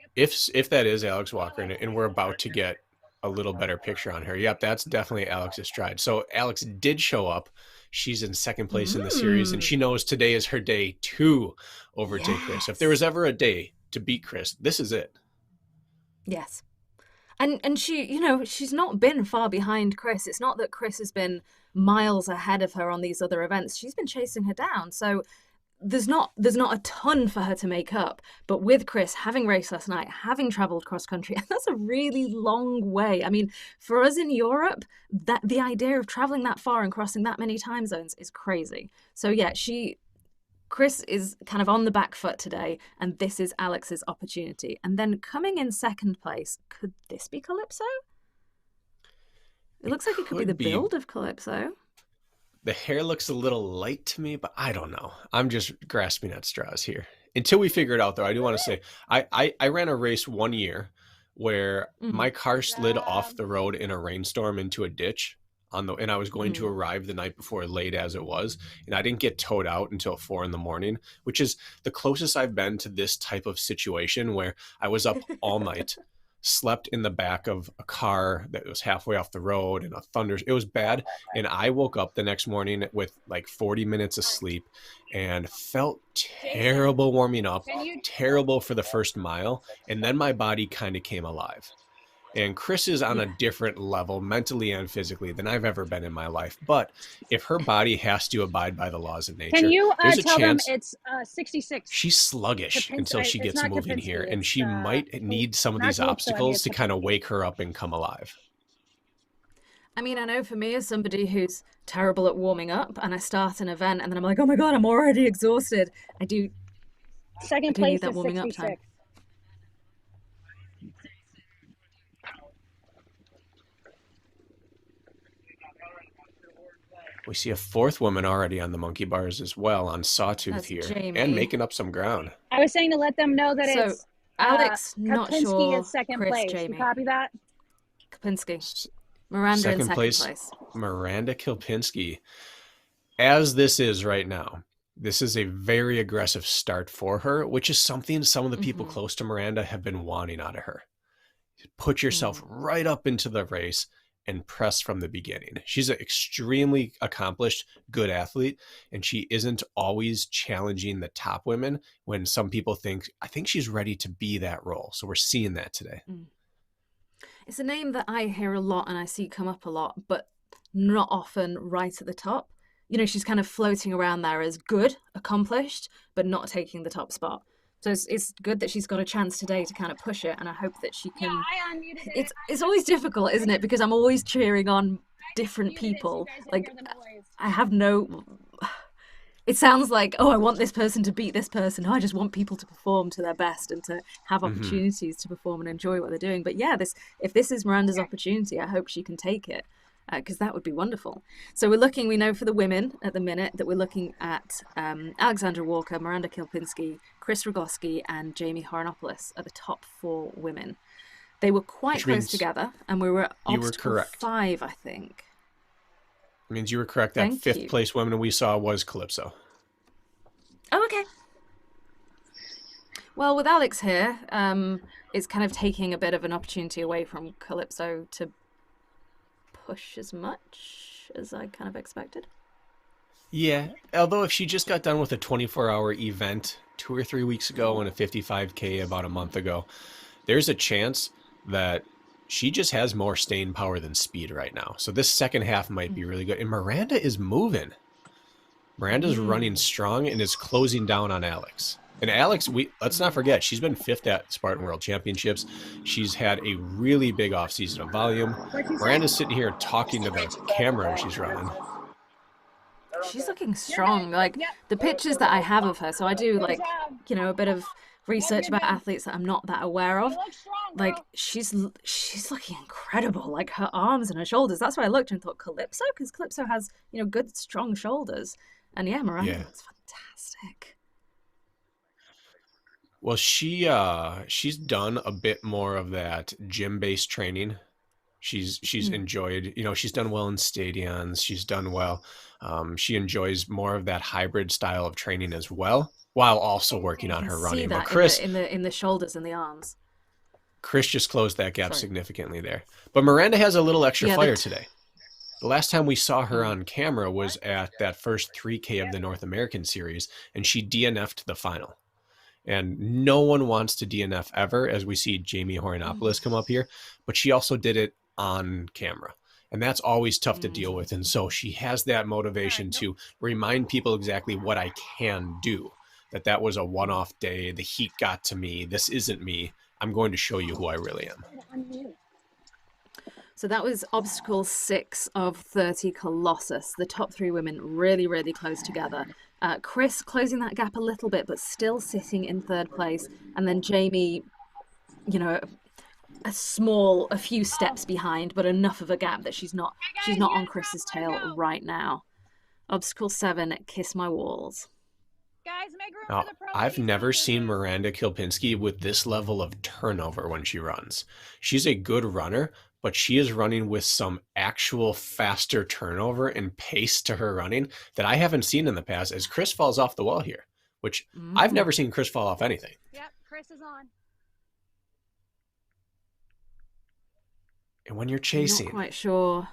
If If that is Alex Walker, and we're about to get a little better picture on her. Yep, that's definitely Alex's stride. So Alex did show up. She's in second place in the series, and Mm, she knows today is her day to overtake Chris. If there was yes. ever a day to beat Chris, this is it. Yes. And she, you know, she's not been far behind Chris. It's not that Chris has been miles ahead of her on these other events. She's been chasing her down. So there's not a ton for her to make up. But with Chris having raced last night, having traveled cross country, that's a really long way. I mean, for us in Europe, that the idea of traveling that far and crossing that many time zones is crazy. So yeah, Chris is kind of on the back foot today, and this is Alex's opportunity. And then coming in second place, could this be Calypso? It It looks like it could be the could be. build of Calypso. The hair looks a little light to me, but I don't know. I'm just grasping at straws here. Until we figure it out, though, I do want to say I ran a race one year where Mm, my car slid off the road in a rainstorm into a ditch and I was going to mm. arrive the night before, late as it was, and I didn't get towed out until 4 in the morning, which is the closest I've been to this type of situation where I was up all night, slept in the back of a car that was halfway off the road, and it was bad. And I woke up the next morning with like 40 minutes of sleep and felt Jason, terrible warming up, can you? terrible for the first mile, and then my body kind of came alive. And Chris is on a Yeah. different level mentally and physically than I've ever been in my life. But if her body has to abide by the laws of Can nature, you there's a tell them chance it's 66? she's sluggish Kapinski, until she it's gets not moving Kapinski. here, and It's she might need some of not these Calypso. I mean, obstacles it's to kind of Kapinski. wake her up and come alive. I mean, I know for me as somebody who's terrible at warming up, and I start an event, and then I'm like, oh my God, I'm already exhausted. I Second do need place that is warming up time. 66. We see a fourth woman already on the monkey bars as well on Sawtooth That's here and Jamie. making up some ground. I was saying to let them know that So it's Alex, not Kapinski sure. is second Chris, place. You Jamie, copy that? Kapinski, S- Miranda in Second second place, place. Miranda Kilpinski. As this is right now, this is a very aggressive start for her, which is something some of the people Mm-hmm. close to Miranda have been wanting out of her. Put yourself Mm. right up into the race and press from the beginning. She's an extremely accomplished, good athlete, and she isn't always challenging the top women when some people I think she's ready to be that role. So we're seeing that today. Mm. It's a name that I hear a lot and I see come up a lot, but not often right at the top. You know, she's kind of floating around there as good, accomplished, but not taking the top spot. So it's good that she's got a chance today to kind of push it, and I hope that she Yeah, can. I unmuted it. It's always difficult, isn't it? Because I'm always cheering on I just different muted it so you people. guys didn't Like hear the noise. I have no. It sounds like, oh, I want this person to beat this person. Oh, I just want people to perform to their best and to have Mm-hmm. opportunities to perform and enjoy what they're doing. But yeah, if this is Miranda's opportunity, I hope she can take it because that would be wonderful. So we know for the women at the minute that we're looking at Alexandra Walker, Miranda Kilpinski, Chris Rogoski, and Jamie Horonopoulos are the top four women. They were quite Which close means together, and we were at you were obstacle correct. 5, I think. It means you were correct. That Thank fifth you. place woman we saw was Calypso. Oh, okay. Well, with Alex here, it's kind of taking a bit of an opportunity away from Calypso to push as much as I kind of expected. Yeah, although if she just got done with a 24-hour event 2 or 3 weeks ago and a 55K about a month ago, there's a chance that she just has more staying power than speed right now. So this second half might be really good. And Miranda is moving. Miranda's running Mm. strong and is closing down on Alex. And Alex, let's not forget, she's been fifth at Spartan World Championships. She's had a really big offseason of volume. What'd you say? Miranda's sitting here talking to the camera and she's running. She's looking strong. Like Yep. the pictures that I have of her, so I do Good like, job. a bit of research you're about good. athletes that I'm not that aware of. You look strong, Like girl. she's looking incredible. Like her arms and her shoulders. That's why I looked and thought Calypso, because Calypso has good strong shoulders. And yeah, Miranda Yeah. looks fantastic. Well, she's done a bit more of that gym-based training. She's Mm. enjoyed, she's done well in stadions. She's done well. She enjoys more of that hybrid style of training as well, while also working You on can her see running. But that Chris, in the shoulders and the arms. Chris just closed that gap Sorry. significantly there. But Miranda has a little extra Yeah, fire today. The last time we saw her Mm. on camera was at that first 3K of the North American Series, and she DNF'd the final. And no one wants to DNF ever, as we see Jamie Horyanopoulos come up here, but she also did it on camera. And that's always tough to deal with. And so she has that motivation to remind people exactly what I can do. That was a one-off day. The heat got to me. This isn't me. I'm going to show you who I really am. So that was obstacle 6 of 30 Colossus. The top 3 women really, really close together. Chris closing that gap a little bit, but still sitting in 3rd place. And then Jamie, you know, a few steps behind, but enough of a gap that she's not on Chris's tail right now. Obstacle 7, Kiss My Walls. Guys, make room Now, for the pro. I've never seen Miranda Kilpinski with this level of turnover when she runs. She's a good runner, but she is running with some actual faster turnover and pace to her running that I haven't seen in the past as Chris falls off the wall here, which I've never seen Chris fall off anything. Yep, Chris is on. And when you're chasing, Not quite sure.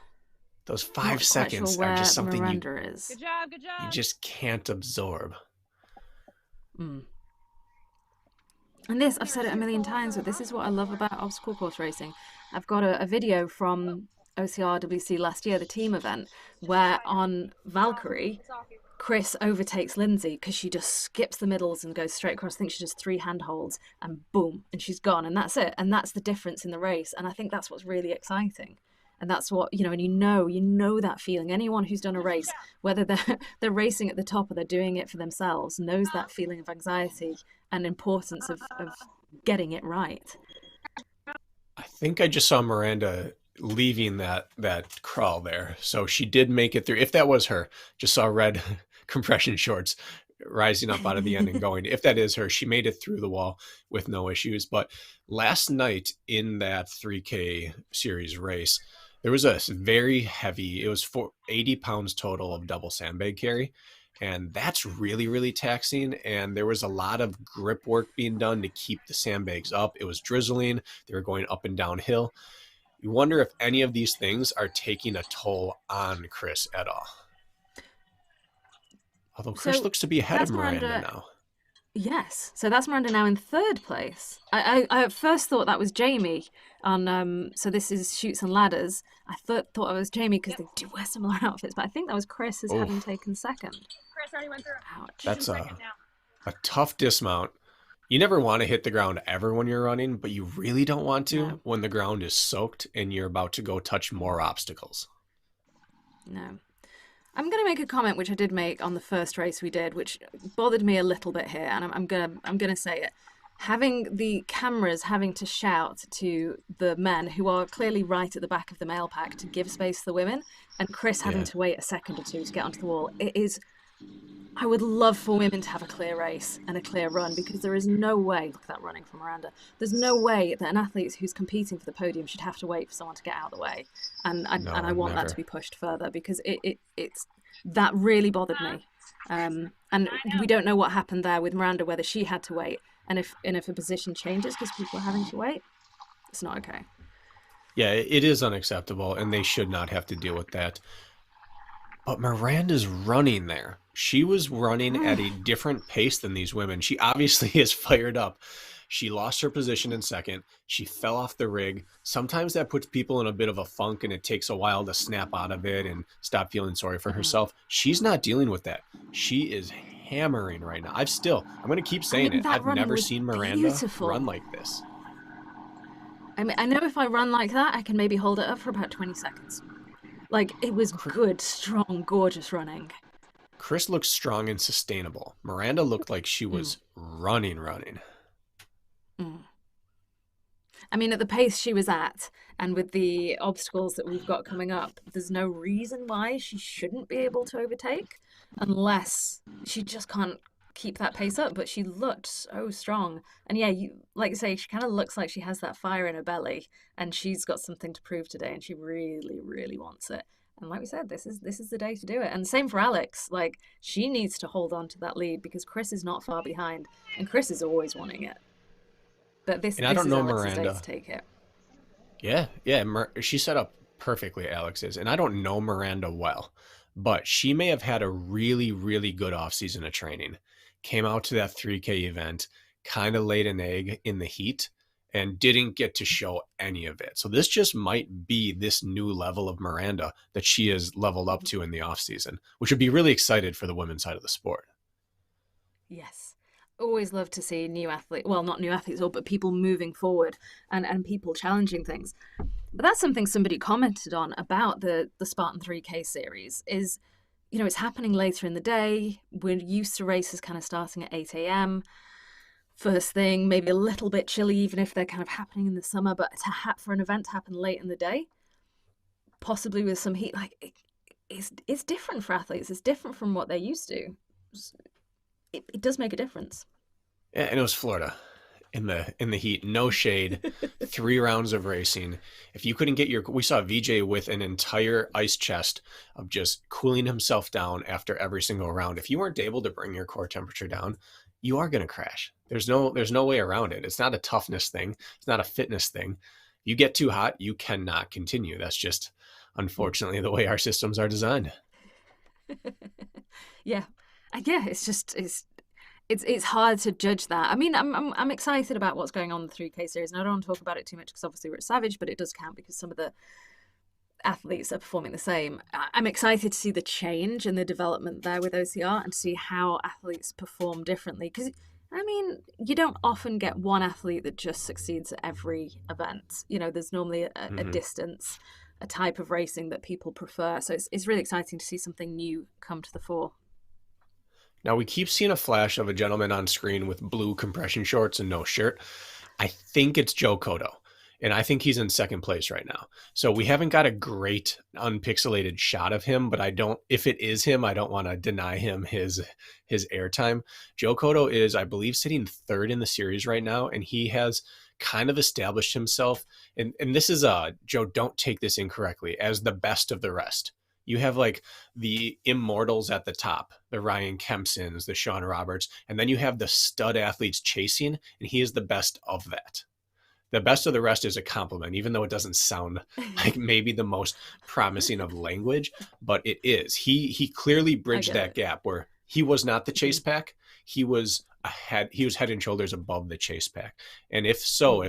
those 5 seconds where are just something Miranda is. Good job, good job. you just can't absorb. And this, I've said it a million times, but this is what I love about obstacle course racing. I've got a video from OCRWC last year, the team event, where on Valkyrie, Chris overtakes Lindsay because she just skips the middles and goes straight across. I think she does 3 handholds and boom, and she's gone. And that's it. And that's the difference in the race. And I think that's what's really exciting. And that's what, and you know that feeling. Anyone who's done a race, whether they're racing at the top or they're doing it for themselves, knows that feeling of anxiety and importance of getting it right. I think I just saw Miranda leaving that crawl there. So she did make it through. If that was her, just saw red compression shorts rising up out of the end and going. If that is her, she made it through the wall with no issues. But last night in that 3K series race, there was a very heavy, it was 80 pounds total of double sandbag carry. And that's really, really taxing. And there was a lot of grip work being done to keep the sandbags up. It was drizzling. They were going up and downhill. You wonder if any of these things are taking a toll on Chris at all. Although Chris looks to be ahead of Miranda now. Yes. So that's Miranda now in 3rd place. I at first thought that was Jamie on so this is Chutes and Ladders. I thought it was Jamie because they do wear similar outfits, but I think that was Chris as having taken 2nd. Chris already went through. Ouch. That's a tough dismount. You never want to hit the ground ever when you're running, but you really don't want to when the ground is soaked and you're about to go touch more obstacles. No. I'm going to make a comment which I did make on the first race we did, which bothered me a little bit here, and I'm gonna say it. Having the cameras having to shout to the men who are clearly right at the back of the male pack to give space to the women, and Chris having to wait a second or two to get onto the wall. It is. I would love for women to have a clear race and a clear run, because there is no way, look at that running from Miranda, there's no way that an athlete who's competing for the podium should have to wait for someone to get out of the way. And I want that to be pushed further, because it's that really bothered me. And we don't know what happened there with Miranda, whether she had to wait, and if a position changes because people are having to wait, it's not okay. Yeah, it is unacceptable, and they should not have to deal with that. But Miranda's running there. She was running at a different pace than these women. She obviously is fired up. She lost her position in 2nd. She fell off the rig. Sometimes that puts people in a bit of a funk, and it takes a while to snap out of it and stop feeling sorry for herself. She's not dealing with that. She is hammering right now. I'm going to keep saying it. I've never seen Miranda run like this. I mean, I know if I run like that, I can maybe hold it up for about 20 seconds. Like, it was good, strong, gorgeous running. Chris looked strong and sustainable. Miranda looked like she was running. I mean, at the pace she was at, and with the obstacles that we've got coming up, there's no reason why she shouldn't be able to overtake, unless she just can't keep that pace up. But she looked so strong. And yeah, like you say, she kind of looks like she has that fire in her belly, and she's got something to prove today, and she really, really wants it. And like we said, this is the day to do it. And same for Alex. Like, she needs to hold on to that lead, because Chris is not far behind, and Chris is always wanting it. But this And I this don't is know Alex's day to Miranda. take it. Yeah, yeah, she set up perfectly, Alex is. And I don't know Miranda well, but she may have had a really, really good offseason of training. Came out to that 3K event, kind of laid an egg in the heat, and didn't get to show any of it. So this just might be this new level of Miranda that she has leveled up to in the offseason, which would be really excited for the women's side of the sport. Yes. Always love to see new athletes, well, not new athletes, but people moving forward and people challenging things. But that's something somebody commented on about the Spartan 3K series is, it's happening later in the day. We're used to races kind of starting at 8 a.m. First thing, maybe a little bit chilly, even if they're kind of happening in the summer, but for an event to happen late in the day, possibly with some heat, like it's different for athletes. It's different from what they're used to. It does make a difference. Yeah, and it was Florida in the heat, no shade, 3 rounds of racing. If you couldn't get we saw VJ with an entire ice chest of just cooling himself down after every single round. If you weren't able to bring your core temperature down, you are going to crash. There's no way around it. It's not a toughness thing. It's not a fitness thing. You get too hot, you cannot continue. That's just unfortunately the way our systems are designed. Yeah. Yeah, it's hard to judge that. I mean, I'm excited about what's going on in the 3K series, and I don't want to talk about it too much because obviously we're at Savage, but it does count because some of the athletes are performing the same. I'm excited to see the change and the development there with OCR and to see how athletes perform differently. Because, I mean, you don't often get one athlete that just succeeds at every event. There's normally a distance, a type of racing that people prefer. So it's really exciting to see something new come to the fore. Now, we keep seeing a flash of a gentleman on screen with blue compression shorts and no shirt. I think it's Joe Cotto, and I think he's in second place right now. So we haven't got a great unpixelated shot of him, but if it is him, I don't want to deny him his airtime. Joe Cotto is, I believe, sitting third in the series right now, and he has kind of established himself. And this is, Joe, don't take this incorrectly, as the best of the rest. You have like the immortals at the top, the Ryan Kempsons, the Sean Roberts, and then you have the stud athletes chasing, and he is the best of that. The best of the rest is a compliment, even though it doesn't sound like maybe the most promising of language, but it is. He clearly bridged that gap where he was not the chase pack. He was head and shoulders above the chase pack. And if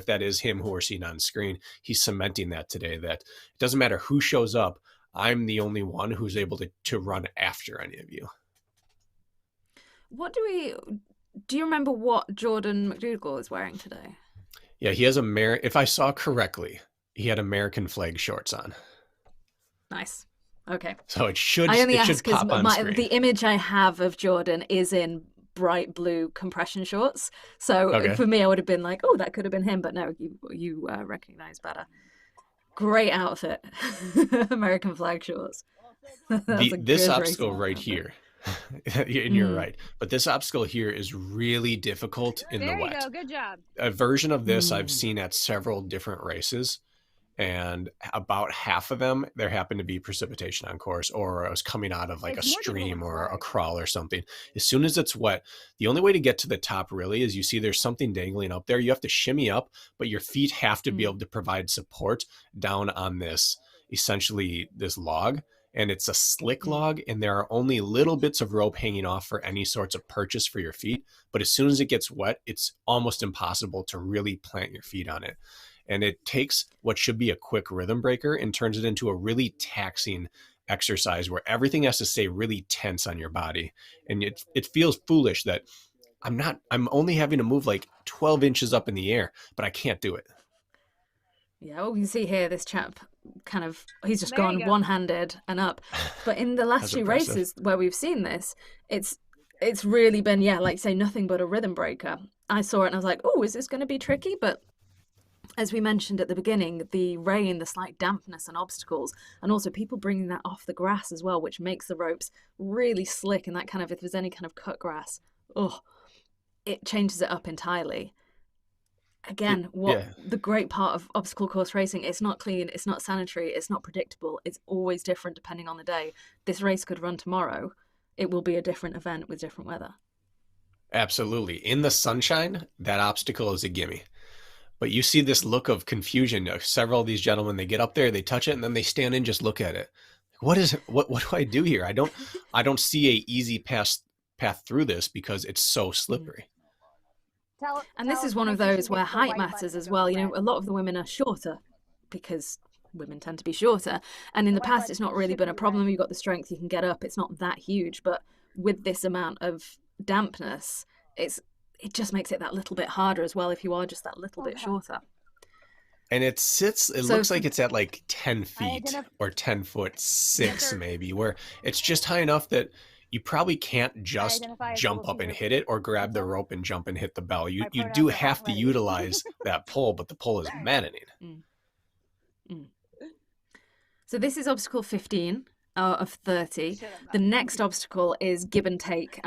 that is him who we're seeing on screen, he's cementing that today, that it doesn't matter who shows up. I'm the only one who's able to run after any of you. Do you remember what Jordan McDougall is wearing today? Yeah, he has if I saw correctly, he had American flag shorts on. Nice. Okay. So it should pop on screen. The image I have of Jordan is in bright blue compression shorts. So for me, I would have been like, oh, that could have been him. But no, you recognize better. Great outfit. American flag shorts. This obstacle right here, and you're right, but this obstacle here is really difficult in the wet. There you go. Good job. A version of this I've seen at several different races, and about half of them, there happened to be precipitation on course, or I was coming out of like a stream or a crawl or something. As soon as it's wet, the only way to get to the top really is you see there's something dangling up there. You have to shimmy up, but your feet have to be able to provide support down on this, essentially this log. And it's a slick log, and there are only little bits of rope hanging off for any sorts of purchase for your feet. But as soon as it gets wet, it's almost impossible to really plant your feet on it. And it takes what should be a quick rhythm breaker and turns it into a really taxing exercise where everything has to stay really tense on your body. And it feels foolish that I'm only having to move like 12 inches up in the air, but I can't do it. Yeah, well, you can see here, this chap he's just gone one-handed and up. But in the last two races where we've seen this, it's really been, like you say, nothing but a rhythm breaker. I saw it and I was like, oh, is this going to be tricky? But as we mentioned at the beginning, the rain, the slight dampness and obstacles, and also people bringing that off the grass as well, which makes the ropes really slick, and that kind of, if there's any kind of cut grass, it changes it up entirely. Again, the great part of obstacle course racing, it's not clean, it's not sanitary, it's not predictable, it's always different depending on the day. This race could run tomorrow. It will be a different event with different weather. Absolutely. In the sunshine, that obstacle is a gimme. But you see this look of confusion. Several of these gentlemen, they get up there, they touch it, and then they stand and just look at it. What is it? What do I do here? I don't see a easy path through this because it's so slippery. And this is one of those where height matters as well. You know, a lot of the women are shorter because women tend to be shorter. And in the past, it's not really been a problem. You've got the strength, you can get up. It's not that huge. But with this amount of dampness, it just makes it that little bit harder as well if you are just that little bit shorter. And it looks like it's at like 10 feet or 10'6" maybe, where it's just high enough that you probably can't just jump up and hit it or grab the rope and jump and hit the bell. You do have to utilize that pole, but the pole is maddening. So this is obstacle 15 of 30. The next obstacle is give and take.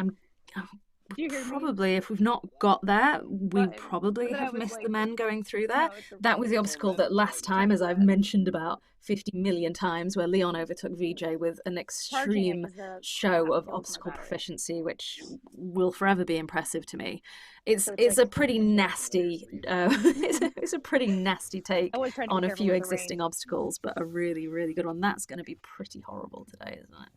Probably, if we've not got there, we probably have missed the men going through there. That was the obstacle that last time, as I've mentioned about 50 million times, where Leon overtook VJ with an extreme show of obstacle proficiency, which will forever be impressive to me. It's a pretty nasty it's a pretty nasty take on a few existing obstacles, but a really, really good one. That's going to be pretty horrible today, isn't it?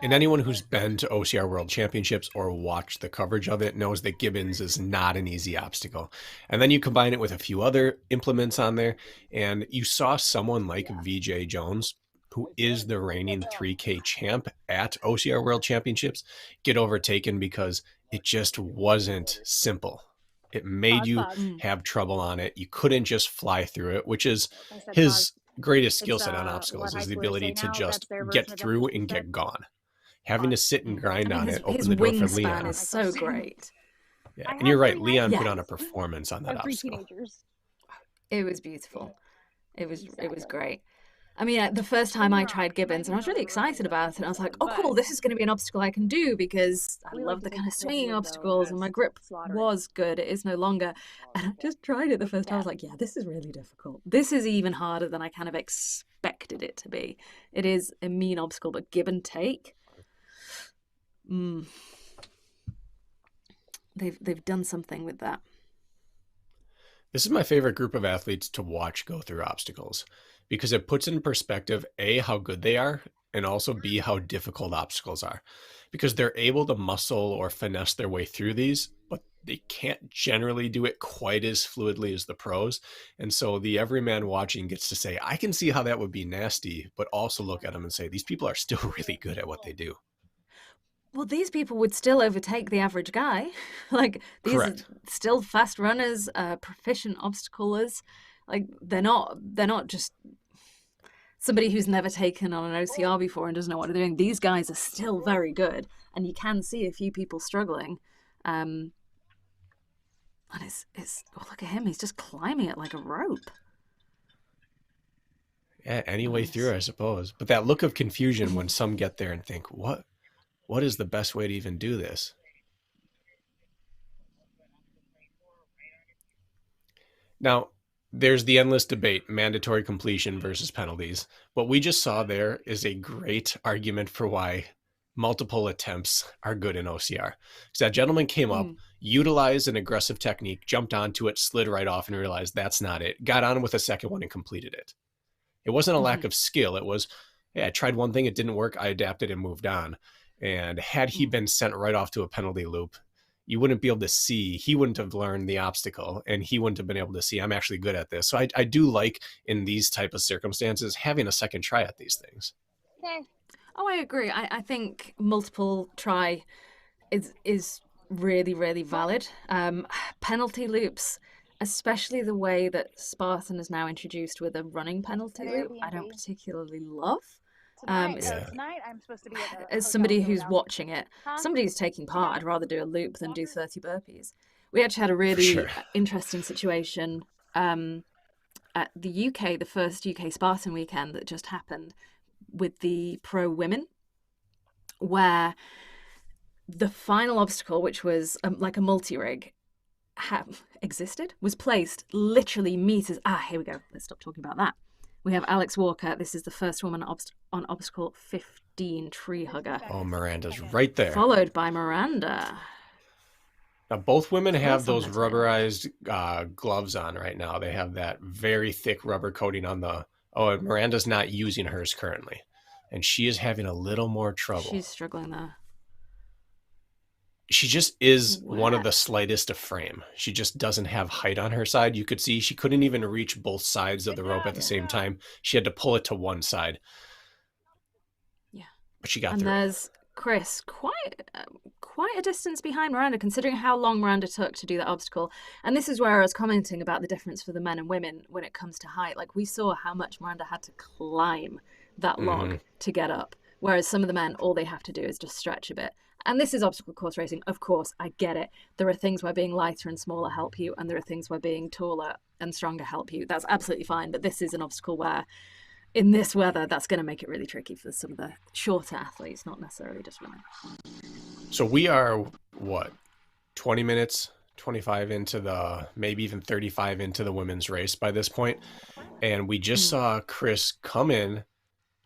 And anyone who's been to OCR World Championships or watched the coverage of it knows that Gibbons is not an easy obstacle. And then you combine it with a few other implements on there, and you saw someone like VJ Jones, who is the reigning 3K champ at OCR World Championships, get overtaken because it just wasn't simple. It made you have trouble on it. You couldn't just fly through it, which is his greatest skill set on obstacles, is the ability to just get through and get gone. Having to sit and grind on it opened the door for Leon. His wingspan is so great. Yeah, and you're right. Leon put on a performance on that obstacle. It was beautiful. It was great. I mean, the first time I tried Gibbons, and I was really excited about it. And I was like, oh, cool, this is going to be an obstacle I can do because I love the kind of swinging obstacles and my grip was good. It is no longer. And I just tried it the first time. I was like, yeah, this is really difficult. This is even harder than I kind of expected it to be. It is a mean obstacle, but give and take. They've done something with that. This is my favorite group of athletes to watch go through obstacles, because it puts in perspective, A, how good they are, and also B, how difficult obstacles are. Because they're able to muscle or finesse their way through these, but they can't generally do it quite as fluidly as the pros. And so the everyman watching gets to say, I can see how that would be nasty, but also look at them and say, these people are still really good at what they do. Well, these people would still overtake the average guy. Like, these Correct. are still fast runners, proficient obstaclers. Like, they're not just somebody who's never taken on an OCR before and doesn't know what they're doing. These guys are still very good, and you can see a few people struggling. And it's look at him, he's just climbing it like a rope. Yeah, any way through, I suppose. But that look of confusion when some get there and think, what is the best way to even do this? Now, there's the endless debate, mandatory completion versus penalties. What we just saw there is a great argument for why multiple attempts are good in OCR. Because that gentleman came up, utilized an aggressive technique, jumped onto it, slid right off and realized that's not it. Got on with a second one and completed it. It wasn't a lack of skill. It was, hey, I tried one thing, it didn't work, I adapted and moved on. And had he been sent right off to a penalty loop, you wouldn't be able to see, he wouldn't have learned the obstacle, and he wouldn't have been able to see, I'm actually good at this. So I do like, in these type of circumstances, having a second try at these things. Oh, I agree. I think multiple try is really, really valid. Penalty loops, especially the way that Spartan is now introduced with a running penalty loop, I don't particularly love. Tonight I'm supposed to be at as somebody who's watching it, somebody who's taking part, I'd rather do a loop than do 30 burpees. We actually had a really interesting situation at the UK, the first UK Spartan weekend that just happened with the pro women, where the final obstacle, which was like a multi-rig, was placed literally meters. Here we go. Let's stop talking about that. We have Alex Walker. This is the first woman on obstacle 15, tree hugger. Oh, Miranda's right there. Followed by Miranda. Now, both women So have that's on those their title. rubberized gloves on right now. They have that very thick rubber coating on the. Oh, and Miranda's not using hers currently. And she is having a little more trouble. She's struggling there. She just is one of Where? the slightest of frame. She just doesn't have height on her side. You could see she couldn't even reach both sides of the rope at the same time. She had to pull it to one side. Yeah. But she got And through it. there's Chris, quite a distance behind Miranda, considering how long Miranda took to do that obstacle. And this is where I was commenting about the difference for the men and women when it comes to height. Like, we saw how much Miranda had to climb that log to get up, whereas some of the men, all they have to do is just stretch a bit. And this is obstacle course racing. Of course, I get it. There are things where being lighter and smaller help you, and there are things where being taller and stronger help you. That's absolutely fine. But this is an obstacle where, in this weather, that's going to make it really tricky for some of the shorter athletes, not necessarily just women. So we are, what, 20 minutes, 25 into the, maybe even 35 into the women's race by this point. And we just saw Chris come in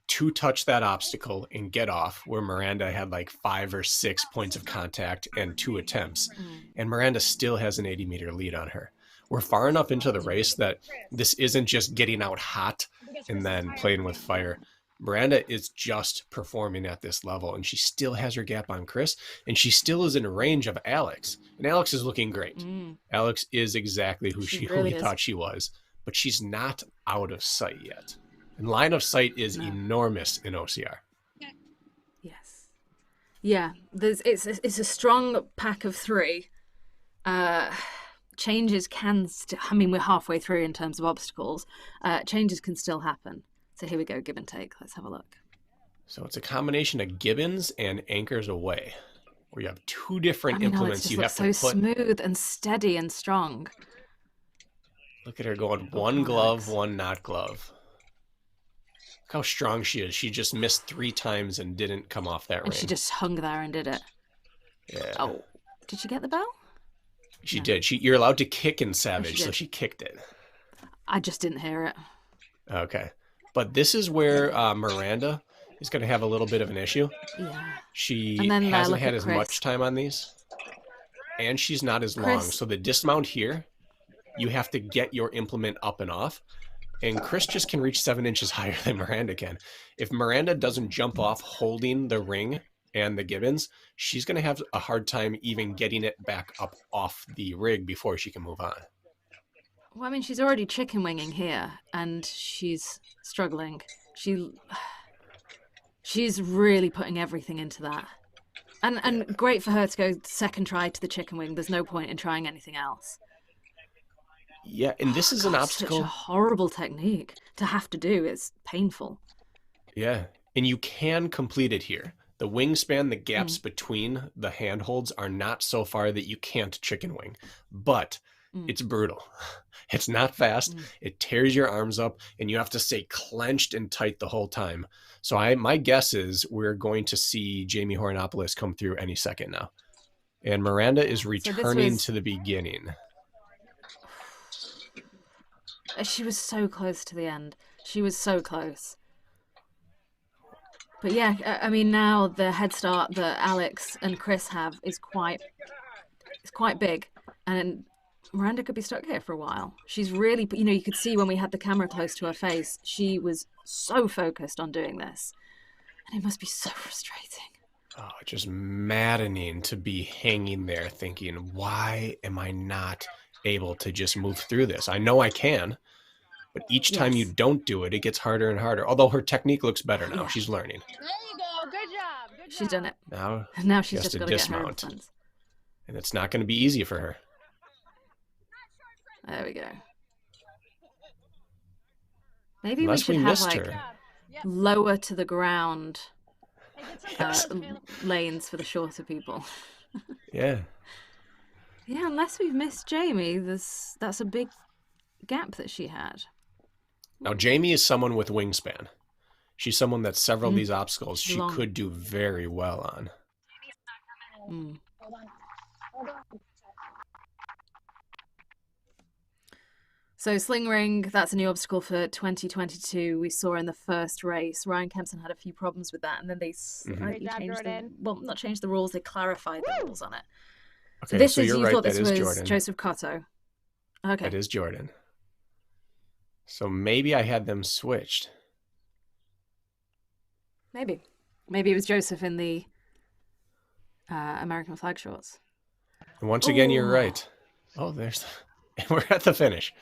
to touch that obstacle and get off, where Miranda had like 5 or 6 points of contact and 2 attempts. And Miranda still has an 80-meter lead on her. We're far enough into the race that this isn't just getting out hot and then playing with fire. Miranda is just performing at this level, and she still has her gap on Chris, and she still is in range of Alex. And Alex is looking great. Alex is exactly who She who really we is. thought she was, but she's not out of sight yet. And line of sight is enormous in OCR. Yes. Yeah, it's a strong pack of 3. Changes can I mean, we're halfway through in terms of obstacles. Changes can still happen. So here we go, give and take. Let's have a look. So it's a combination of Gibbons and Anchors Away, where you have 2 different implements Alex you just have looks to so put. smooth and steady and strong. Look at her going Oh, one come on, glove, Alex. one not glove. Look how strong she is. She just missed 3 times and didn't come off that And ring. she just hung there and did it. Yeah. Oh, did she get the bell? She did. You're allowed to kick in Savage, so she kicked it. I just didn't hear it. Okay. But this is where Miranda is going to have a little bit of an issue. Yeah. She And then, hasn't look had at as Chris. much time on these, and she's not as long. Chris- So the dismount here, you have to get your implement up and off. And Chris just can reach 7 inches higher than Miranda can. If Miranda doesn't jump off holding the ring and the Gibbons, she's going to have a hard time even getting it back up off the rig before she can move on. Well, I mean, she's already chicken winging here, and she's struggling. She's really putting everything into that. And great for her to go second try to the chicken wing. There's no point in trying anything else. Yeah, and this is an obstacle. Such a horrible technique to have to do. It's painful. Yeah, and you can complete it here. The wingspan, the gaps between the handholds are not so far that you can't chicken wing, but it's brutal. It's not fast. It tears your arms up, and you have to stay clenched and tight the whole time. So my guess is we're going to see Jamie Hornopoulos come through any second now. And Miranda is returning to the beginning. She was so close to the end. She was so close. But yeah, I mean, now the head start that Alex and Chris have is quite big, and Miranda could be stuck here for a while. She's really, you could see when we had the camera close to her face, she was so focused on doing this, and it must be so frustrating. Oh, just maddening to be hanging there thinking, why am I not able to just move through this? I know I can. But each time you don't do it, it gets harder and harder. Although her technique looks better now. She's learning. There you go. Good job. Good job. She's done it. Now she's just got to get her implements. And it's not going to be easy for her. There we go. Maybe Unless we should have her. lower to the ground lanes for the shorter people. Yeah. Yeah, unless we've missed Jamie, that's a big gap that she had. Now, Jamie is someone with wingspan. She's someone that several of these obstacles she could do very well on. Hold on. So sling ring, that's a new obstacle for 2022. We saw in the first race. Ryan Kempson had a few problems with that, and then they slightly changed not changed the rules, they clarified the rules on it. So Okay, this so is, you're you right. thought That this is was Jordan. Joseph Cotto. That Okay, is Jordan. So maybe I had them switched. maybe. Maybe it was Joseph in the American flag shorts. And once again, you're Oh, right. Oh, there's. We're at the finish.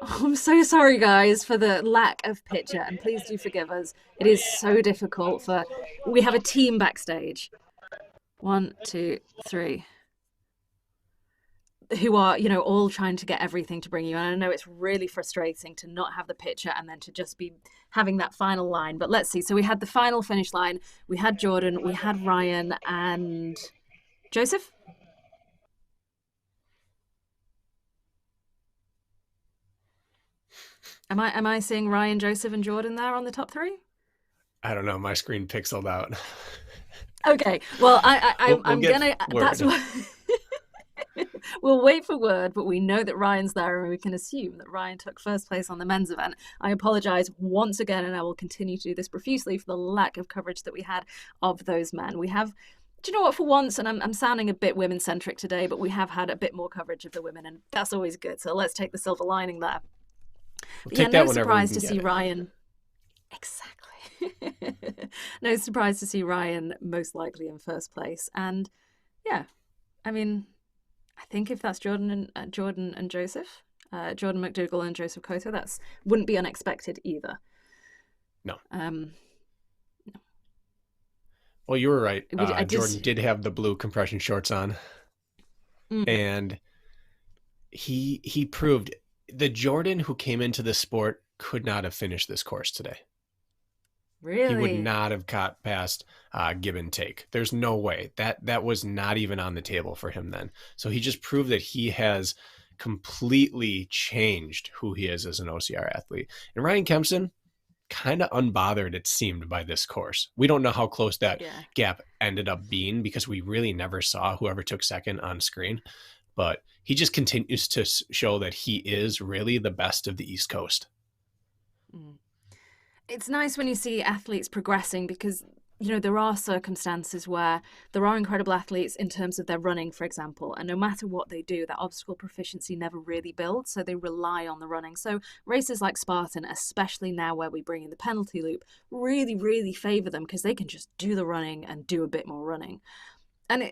I'm so sorry, guys, for the lack of picture, and please do forgive us. It is so difficult for. We have a team backstage. One, two, three. Who are, all trying to get everything to bring you. And I know it's really frustrating to not have the picture and then to just be having that final line. But let's see. So we had the final finish line. We had Jordan, we had Ryan, and Joseph. Am I seeing Ryan, Joseph, and Jordan there on the top three? I don't know. My screen pixeled out. Okay. Well, We'll I'm get gonna. That's word. what. We'll wait for word, but we know that Ryan's there and we can assume that Ryan took first place on the men's event. I apologise once again, and I will continue to do this profusely for the lack of coverage that we had of those men. We have, do you know what, for once, and I'm sounding a bit women centric today, but we have had a bit more coverage of the women, and that's always good. So let's take the silver lining there. We'll But yeah, take that no whenever we surprise can to get see it. Ryan. Exactly. No surprise to see Ryan most likely in first place. And yeah, I mean, I think if that's Jordan and Joseph, Jordan McDougall and Joseph Cotto, that's wouldn't be unexpected either. No. Um, Well, you were right. I did. Jordan did have the blue compression shorts on, Mm, and he proved the Jordan who came into the sport could not have finished this course today. He would really? not have got past give and take. There's no way that was not even on the table for him then. So he just proved that he has completely changed who he is as an OCR athlete. And Ryan Kempson, kind of unbothered, it seemed, by this course. We don't know how close that Yeah. gap ended up being because we really never saw whoever took second on screen. But he just continues to show that he is really the best of the East Coast. Mm. It's nice when you see athletes progressing because there are circumstances where there are incredible athletes in terms of their running, for example, and no matter what they do, that obstacle proficiency never really builds, so they rely on the running. So races like Spartan, especially now where we bring in the penalty loop, really, really favour them because they can just do the running and do a bit more running. And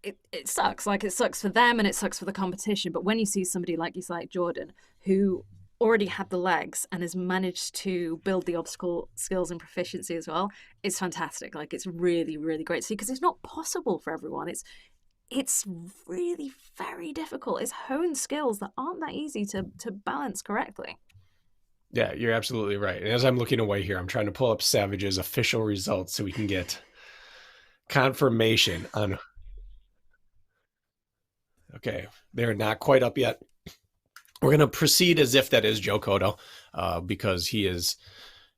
it sucks. Like, it sucks for them and it sucks for the competition. But when you see somebody like Jordan, who already had the legs and has managed to build the obstacle skills and proficiency as well, it's fantastic. Like, it's really, really great to see because it's not possible for everyone. It's really very difficult. It's honed skills that aren't that easy to balance correctly. Yeah, you're absolutely right. And as I'm looking away here, I'm trying to pull up Savage's official results so we can get confirmation on. Okay, they're not quite up yet. We're going to proceed as if that is Joe Cotto, because he is,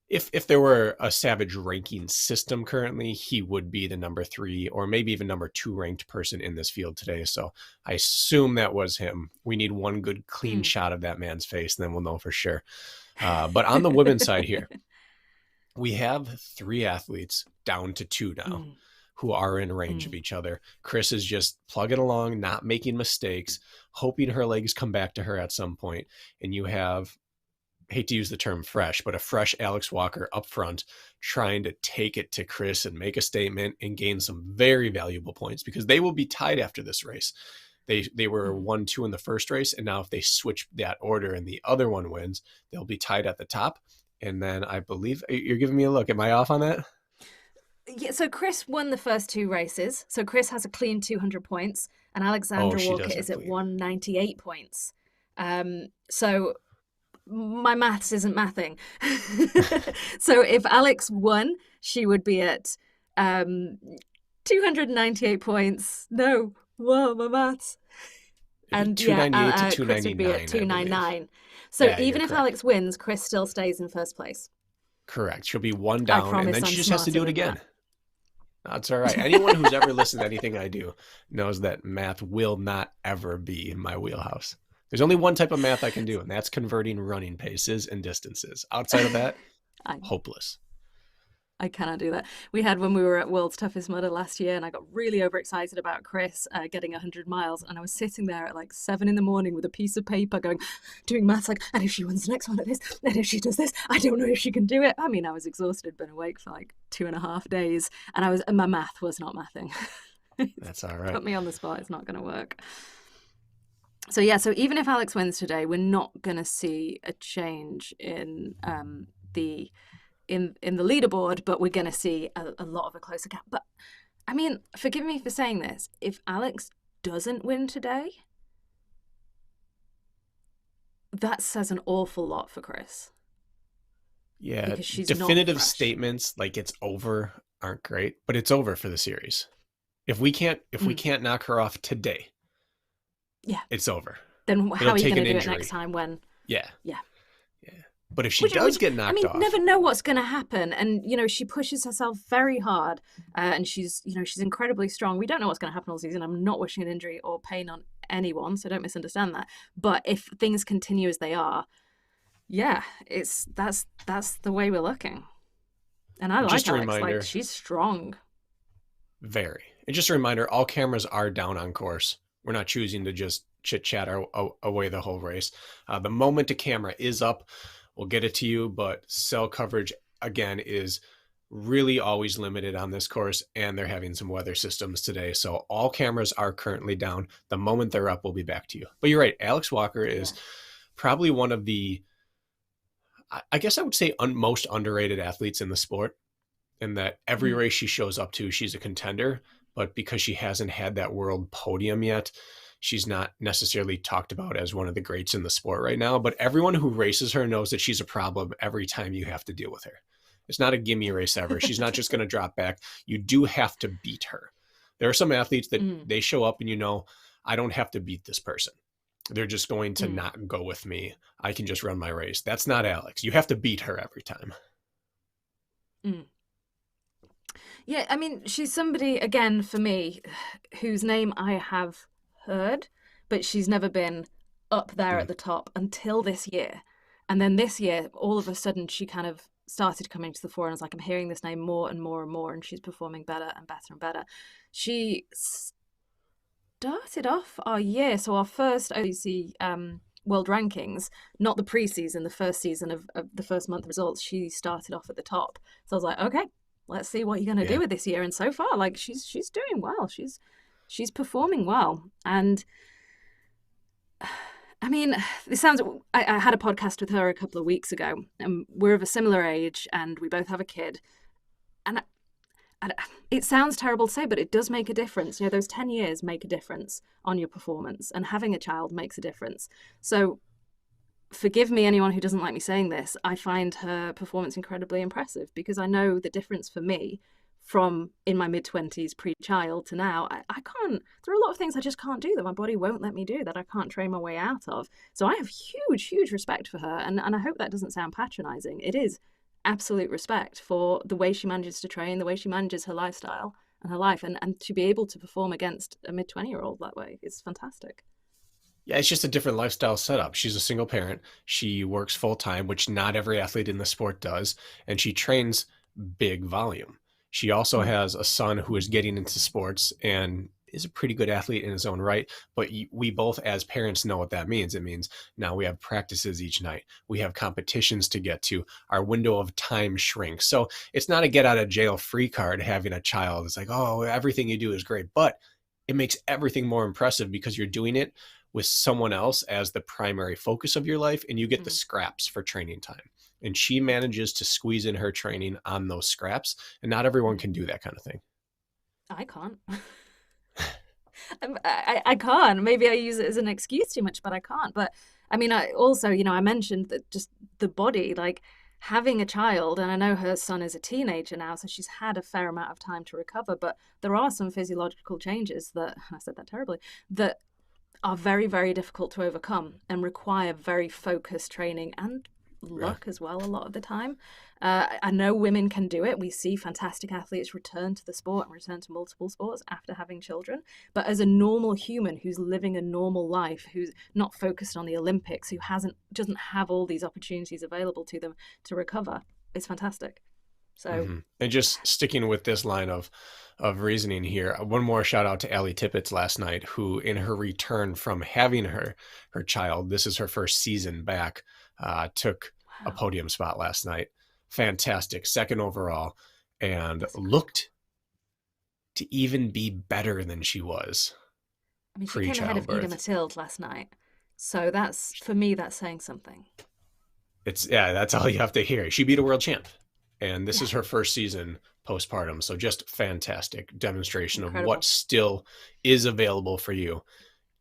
if there were a Savage ranking system currently, he would be the number 3 or maybe even number 2 ranked person in this field today. So I assume that was him. We need one good clean shot of that man's face, and then we'll know for sure. But on the women's side here, we have 3 athletes down to 2 now who are in range of each other. Chris is just plugging along, not making mistakes, hoping her legs come back to her at some point. And you have, hate to use the term fresh, but a fresh Alex Walker up front trying to take it to Chris and make a statement and gain some very valuable points because they will be tied after this race. They were 1-2 in the first race, and now if they switch that order and the other one wins, they'll be tied at the top. And then I believe, you're giving me a look. Am I off on that? Yeah, so Chris won the first 2 races. So Chris has a clean 200 points, and Alexandra she Walker does is have at clean. 198 points. So my maths isn't mathing. So if Alex won, she would be at 298 points. No, whoa, my maths. And 298 to Chris would be at 299, 299. So Yeah, even you're if correct. Alex wins, Chris still stays in first place. Correct. She'll be 1 I down, and promise then I'm she just has to smarter do it than again. that. That's all right. Anyone who's ever listened to anything I do knows that math will not ever be in my wheelhouse. There's only one type of math I can do, and that's converting running paces and distances. Outside of that, I hopeless. I cannot do that. We had when we were at World's Toughest Mudder last year, and I got really overexcited about Chris getting 100 miles. And I was sitting there at like 7 in the morning with a piece of paper going, doing maths like, and if she wins the next one at this, and if she does this, I don't know if she can do it. I mean, I was exhausted, been awake for like 2.5 days, and my math was not mathing. That's all right. Put me on the spot. It's not going to work. So yeah, so even if Alex wins today, we're not going to see a change in the leaderboard, but we're going to see a lot of a closer gap. But I mean, forgive me for saying this, if Alex doesn't win today, that says an awful lot for Chris. Yeah, definitive statements like it's over aren't great, but it's over for the series. If we can't knock her off today, yeah, it's over. Then how are you going to do it next time when? Yeah. Yeah. But if she does get knocked off, never know what's going to happen. And, she pushes herself very hard and she's incredibly strong. We don't know what's going to happen all season. I'm not wishing an injury or pain on anyone, so don't misunderstand that. But if things continue as they are, yeah, that's the way we're looking. And I like Alex. Like, she's strong. Very. And just a reminder, all cameras are down on course. We're not choosing to just chit-chat away the whole race. The moment a camera is up, we'll get it to you, but cell coverage, again, is really always limited on this course, and they're having some weather systems today. So all cameras are currently down. The moment they're up, we'll be back to you. But you're right. Alex Walker is probably one of the, I guess I would say, most underrated athletes in the sport, in that every race she shows up to, she's a contender. But because she hasn't had that world podium yet, she's not necessarily talked about as one of the greats in the sport right now. But everyone who races her knows that she's a problem every time you have to deal with her. It's not a gimme race ever. She's not just going to drop back. You do have to beat her. There are some athletes that they show up and I don't have to beat this person. They're just going to not go with me. I can just run my race. That's not Alex. You have to beat her every time. Yeah, I mean, she's somebody, again, for me, whose name I have heard, but she's never been up there at the top until this year. And then this year, all of a sudden, she kind of started coming to the fore, and I was like, I'm hearing this name more and more and more, and she's performing better and better and better. She started off our year, so our first OC world rankings, not the preseason, the first season of the first month results, she started off at the top. So I was like, okay, let's see what you're going to do with this year. And so far, like, she's doing well. She's performing well. And I mean, this sounds, I had a podcast with her a couple of weeks ago, and we're of a similar age and we both have a kid. And it sounds terrible to say, but it does make a difference. Those 10 years make a difference on your performance, and having a child makes a difference. So forgive me, anyone who doesn't like me saying this, I find her performance incredibly impressive, because I know the difference for me from in my mid-20s pre-child to now. I can't, there are a lot of things I just can't do that my body won't let me do, that I can't train my way out of. So I have huge respect for her, and I hope that doesn't sound patronizing. It is absolute respect for the way she manages to train, the way she manages her lifestyle and her life, and to be able to perform against a mid-20-year-old that way is fantastic. Yeah, it's just a different lifestyle setup. She's a single parent. She works full time, which not every athlete in the sport does. And she trains big volume. She also has a son who is getting into sports and is a pretty good athlete in his own right. But we both as parents know what that means. It means now we have practices each night. We have competitions to get to. Our window of time shrinks. So it's not a get out of jail free card having a child. It's like, oh, everything you do is great. But it makes everything more impressive because you're doing it with someone else as the primary focus of your life, and you get the scraps for training time. And she manages to squeeze in her training on those scraps, and not everyone can do that kind of thing. I can't. I can't. Maybe I use it as an excuse too much, but I can't. But I mean, I also, I mentioned that just the body, like having a child, and I know her son is a teenager now, so she's had a fair amount of time to recover, but there are some physiological changes that, I said that terribly, that are very, very difficult to overcome and require very focused training and luck as well a lot of the time. I know women can do it. We see fantastic athletes return to the sport and return to multiple sports after having children. But as a normal human who's living a normal life, who's not focused on the Olympics, who doesn't have all these opportunities available to them to recover, it's fantastic. So, And just sticking with this line of reasoning here, one more shout out to Allie Tippett last night, who in her return from having her child, this is her first season back, took a wow, podium spot last night. Fantastic, second overall, and that's incredible. looked to even be better than she was I mean, she came ahead of Ida pre-childbirth. Mathilde last night. So that's, for me, that's saying something. That's all you have to hear. She beat a world champ, and this Yeah, is her first season postpartum. So just fantastic demonstration of what incredible. still is available for you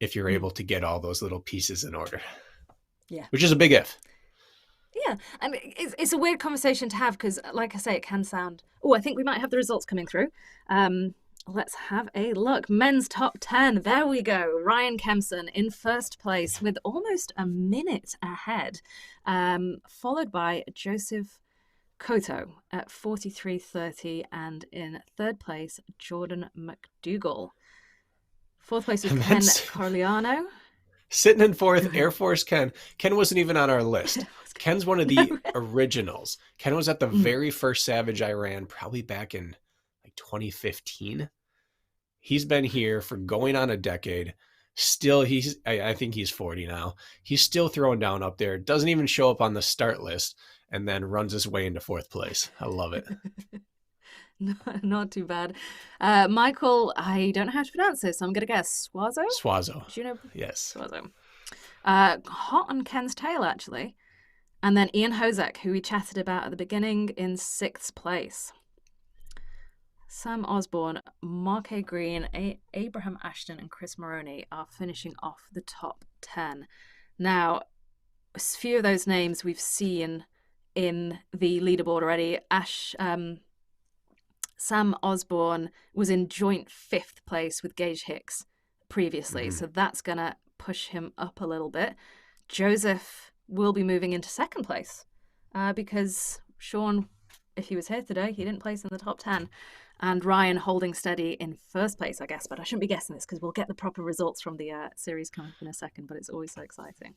if you're Mm, able to get all those little pieces in order, yeah. which is a big if. Yeah, and it's a weird conversation to have because, like I say, it can sound. Oh, I think we might have the results coming through. Let's have a look. Men's top 10. There we go. Ryan Kempson in first place with almost a minute ahead, followed by Joseph Koto at 43.30, and in third place, Jordan McDougall. Fourth place was And Ken then Corigliano. sitting in fourth, Go ahead. Air Force Ken. Ken wasn't even on our Yeah, list. I was Ken's one of kidding. the originals. Ken was at the No. very first Savage I ran, probably back in like 2015. He's been here for going on a decade. Still, I think he's 40 now. He's still throwing down up there. Doesn't even show up on the start list, and then runs his way into fourth place. I love it. Not too bad. Michael, I don't know how to pronounce this, so I'm going to guess Swazo? Swazo. Do you know? Yes. Swazo. Hot on Ken's tail, actually. And then Ian Hozek, who we chatted about at the beginning, in sixth place. Sam Osborne, Mark A. Green, Abraham Ashton, and Chris Maroney are finishing off the top 10. Now, a few of those names we've seen in the leaderboard already. Sam Osborne was in joint fifth place with Gage Hicks previously, so that's going to push him up a little bit. Joseph will be moving into second place because Sean, if he was here today, he didn't place in the top 10. And Ryan holding steady in first place, I guess, but I shouldn't be guessing this because we'll get the proper results from the series coming up in a second, but it's always so exciting.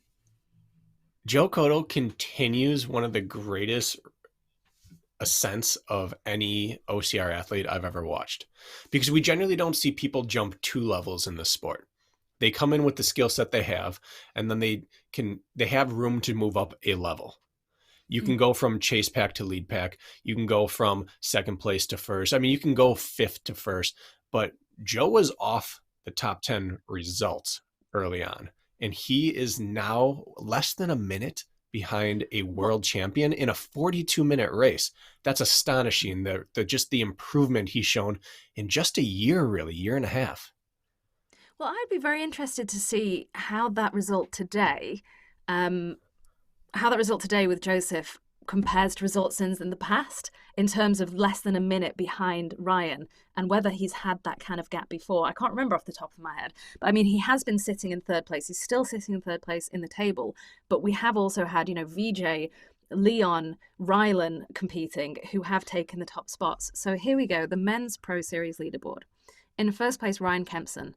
Joe Cotto continues one of the greatest ascents of any OCR athlete I've ever watched, because we generally don't see people jump 2 levels in this sport. They come in with the skill set they have, and then they have room to move up a level. You can go from chase pack to lead pack. You can go from second place to first. I mean, you can go fifth to first, but Joe was off the top 10 results early on, and he is now less than a minute behind a world champion in a 42-minute race. That's astonishing. Just the improvement he's shown in just a year, really, year and a half. Well, I'd be very interested to see how that result today with Joseph compares to results in the past in terms of less than a minute behind Ryan, and whether he's had that kind of gap before. I can't remember off the top of my head, but I mean, he has been sitting in third place. He's still sitting in third place in the table, but we have also had, VJ, Leon, Rylan competing, who have taken the top spots. So here we go, the men's Pro Series leaderboard. In first place, Ryan Kempson.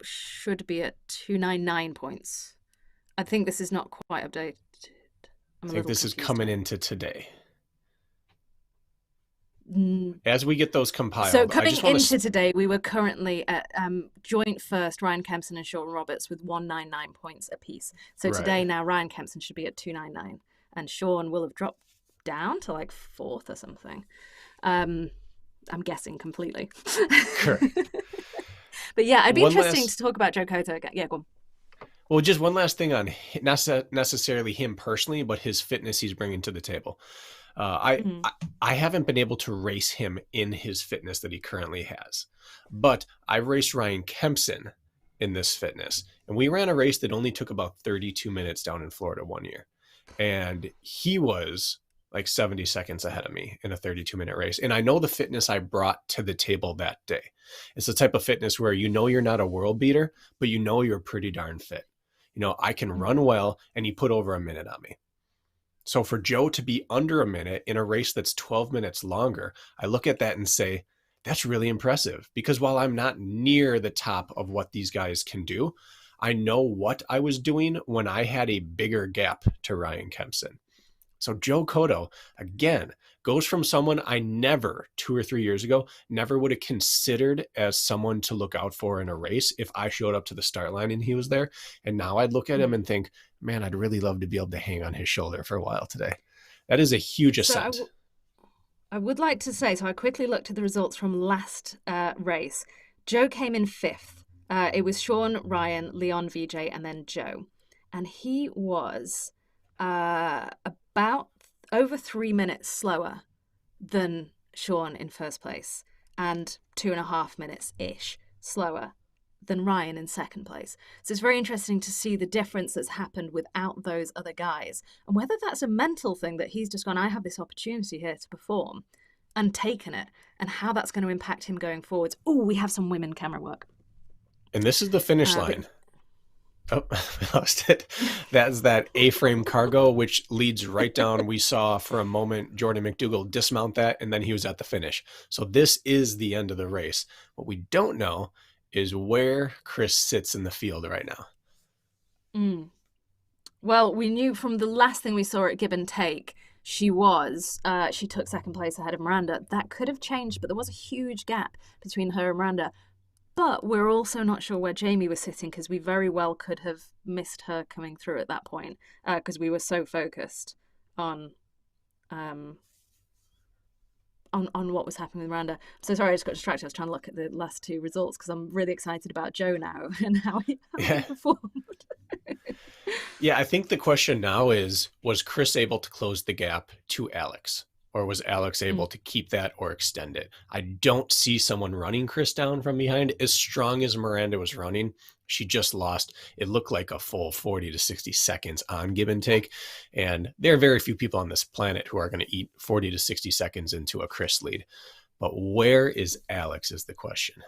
Should be at 299 points. I think this is not quite updated. I think this is coming into today. Mm. As we get those compiled. So coming into today, we were currently at joint first, Ryan Kempson and Sean Roberts with 199 points apiece. So today now Ryan Kempson should be at 299, and Sean will have dropped down to like fourth or something. I'm guessing completely. Correct. But yeah, it'd be interesting to talk about Joe Cotto again. Yeah, go on. Well, just one last thing on not necessarily him personally, but his fitness he's bringing to the table. I haven't been able to race him in his fitness that he currently has, but I raced Ryan Kempson in this fitness, and we ran a race that only took about 32 minutes down in Florida one year, and he was like 70 seconds ahead of me in a 32-minute race. And I know the fitness I brought to the table that day. It's the type of fitness where you're not a world beater, but you're pretty darn fit. I can run well, and he put over a minute on me. So for Joe to be under a minute in a race that's 12 minutes longer, I look at that and say, that's really impressive, because while I'm not near the top of what these guys can do, I know what I was doing when I had a bigger gap to Ryan Kempson. So Joe Cotto, again, goes from someone I never, 2 or 3 years ago, never would have considered as someone to look out for in a race if I showed up to the start line and he was there. And now I'd look at him and think, man, I'd really love to be able to hang on his shoulder for a while today. That is a huge ascent. I would like to say, so I quickly looked at the results from last race. Joe came in 5th. It was Sean, Ryan, Leon, VJ, and then Joe. And he was about over 3 minutes slower than Sean in first place, and 2.5 minutes-ish slower than Ryan in second place. So it's very interesting to see the difference that's happened without those other guys, and whether that's a mental thing that he's just gone, I have this opportunity here to perform, and taken it, and how that's going to impact him going forwards. Oh, we have some women camera work. And this is the finish line. Oh, we lost it. That's that A-frame cargo, which leads right down. We saw for a moment Jordan McDougall dismount that, and then he was at the finish. So this is the end of the race. What we don't know is where Chris sits in the field right now. Well, we knew from the last thing we saw at Give and Take, she took second place ahead of Miranda. That could have changed, but there was a huge gap between her and Miranda. But we're also not sure where Jamie was sitting, because we very well could have missed her coming through at that point, because we were so focused on what was happening with Miranda. So sorry, I just got distracted. I was trying to look at the last 2 results because I'm really excited about Joe now and how he performed. Yeah, I think the question now is, was Chris able to close the gap to Alex? Or was Alex able to keep that or extend it? I don't see someone running Chris down from behind. As strong as Miranda was running, she just lost. It looked like a full 40 to 60 seconds on Give and Take. And there are very few people on this planet who are going to eat 40 to 60 seconds into a Chris lead. But where is Alex is the question.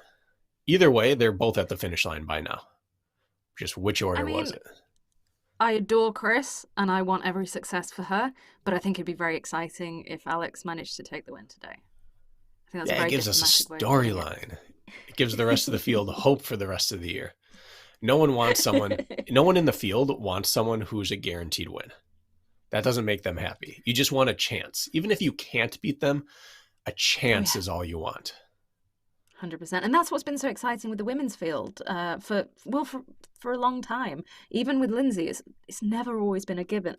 Either way, they're both at the finish line by now. Just which order was it? I adore Chris, and I want every success for her, but I think it'd be very exciting if Alex managed to take the win today. I think that's a very it gives us a storyline. It gives the rest of the field hope for the rest of the year. No one in the field wants someone who's a guaranteed win. That doesn't make them happy. You just want a chance. Even if you can't beat them, a chance is all you want. 100%. And that's what's been so exciting with the women's field for a long time. Even with Lindsay, it's never always been a given.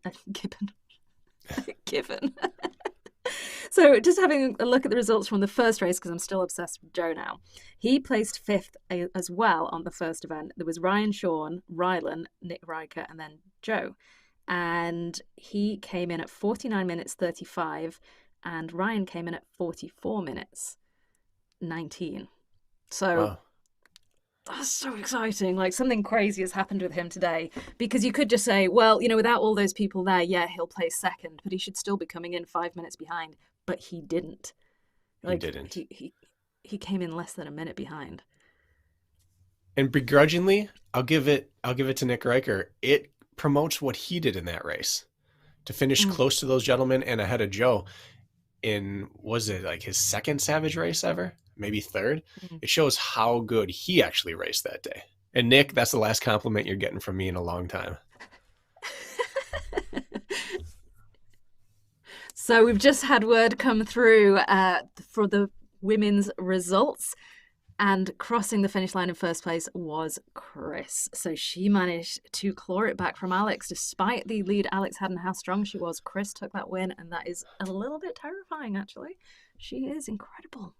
So just having a look at the results from the first race, because I'm still obsessed with Joe now. He placed 5th as well on the first event. There was Ryan, Sean, Rylan, Nick Riker, and then Joe. And he came in at 49 minutes 35, and Ryan came in at 44 minutes 19. So wow. That's so exciting. Like, something crazy has happened with him today, because you could just say, well, without all those people there, yeah, he'll place second, but he should still be coming in 5 minutes behind. But he didn't. Like, he didn't. He came in less than a minute behind. And begrudgingly, I'll give it to Nick Riker. It promotes what he did in that race to finish close to those gentlemen and ahead of Joe in, was it like his second Savage race ever? Maybe third. It shows how good he actually raced that day. And Nick, that's the last compliment you're getting from me in a long time. So we've just had word come through for the women's results, and crossing the finish line in first place was Chris. So she managed to claw it back from Alex, despite the lead Alex had and how strong she was. Chris took that win, and that is a little bit terrifying, actually. She is incredible.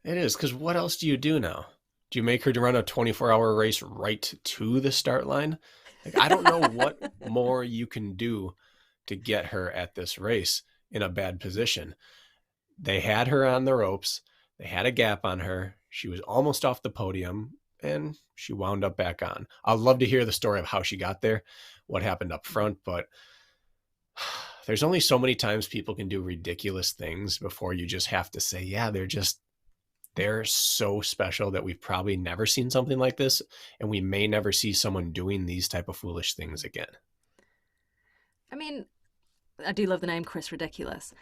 It is, because what else do you do now? Do you make her to run a 24-hour race right to the start line? Like, I don't know what more you can do to get her at this race in a bad position. They had her on the ropes. They had a gap on her. She was almost off the podium, and she wound up back on. I'd love to hear the story of how she got there, what happened up front, but there's only so many times people can do ridiculous things before you just have to say, yeah, they're so special that we've probably never seen something like this, and we may never see someone doing these type of foolish things again. I mean, I do love the name Chris Ridiculous.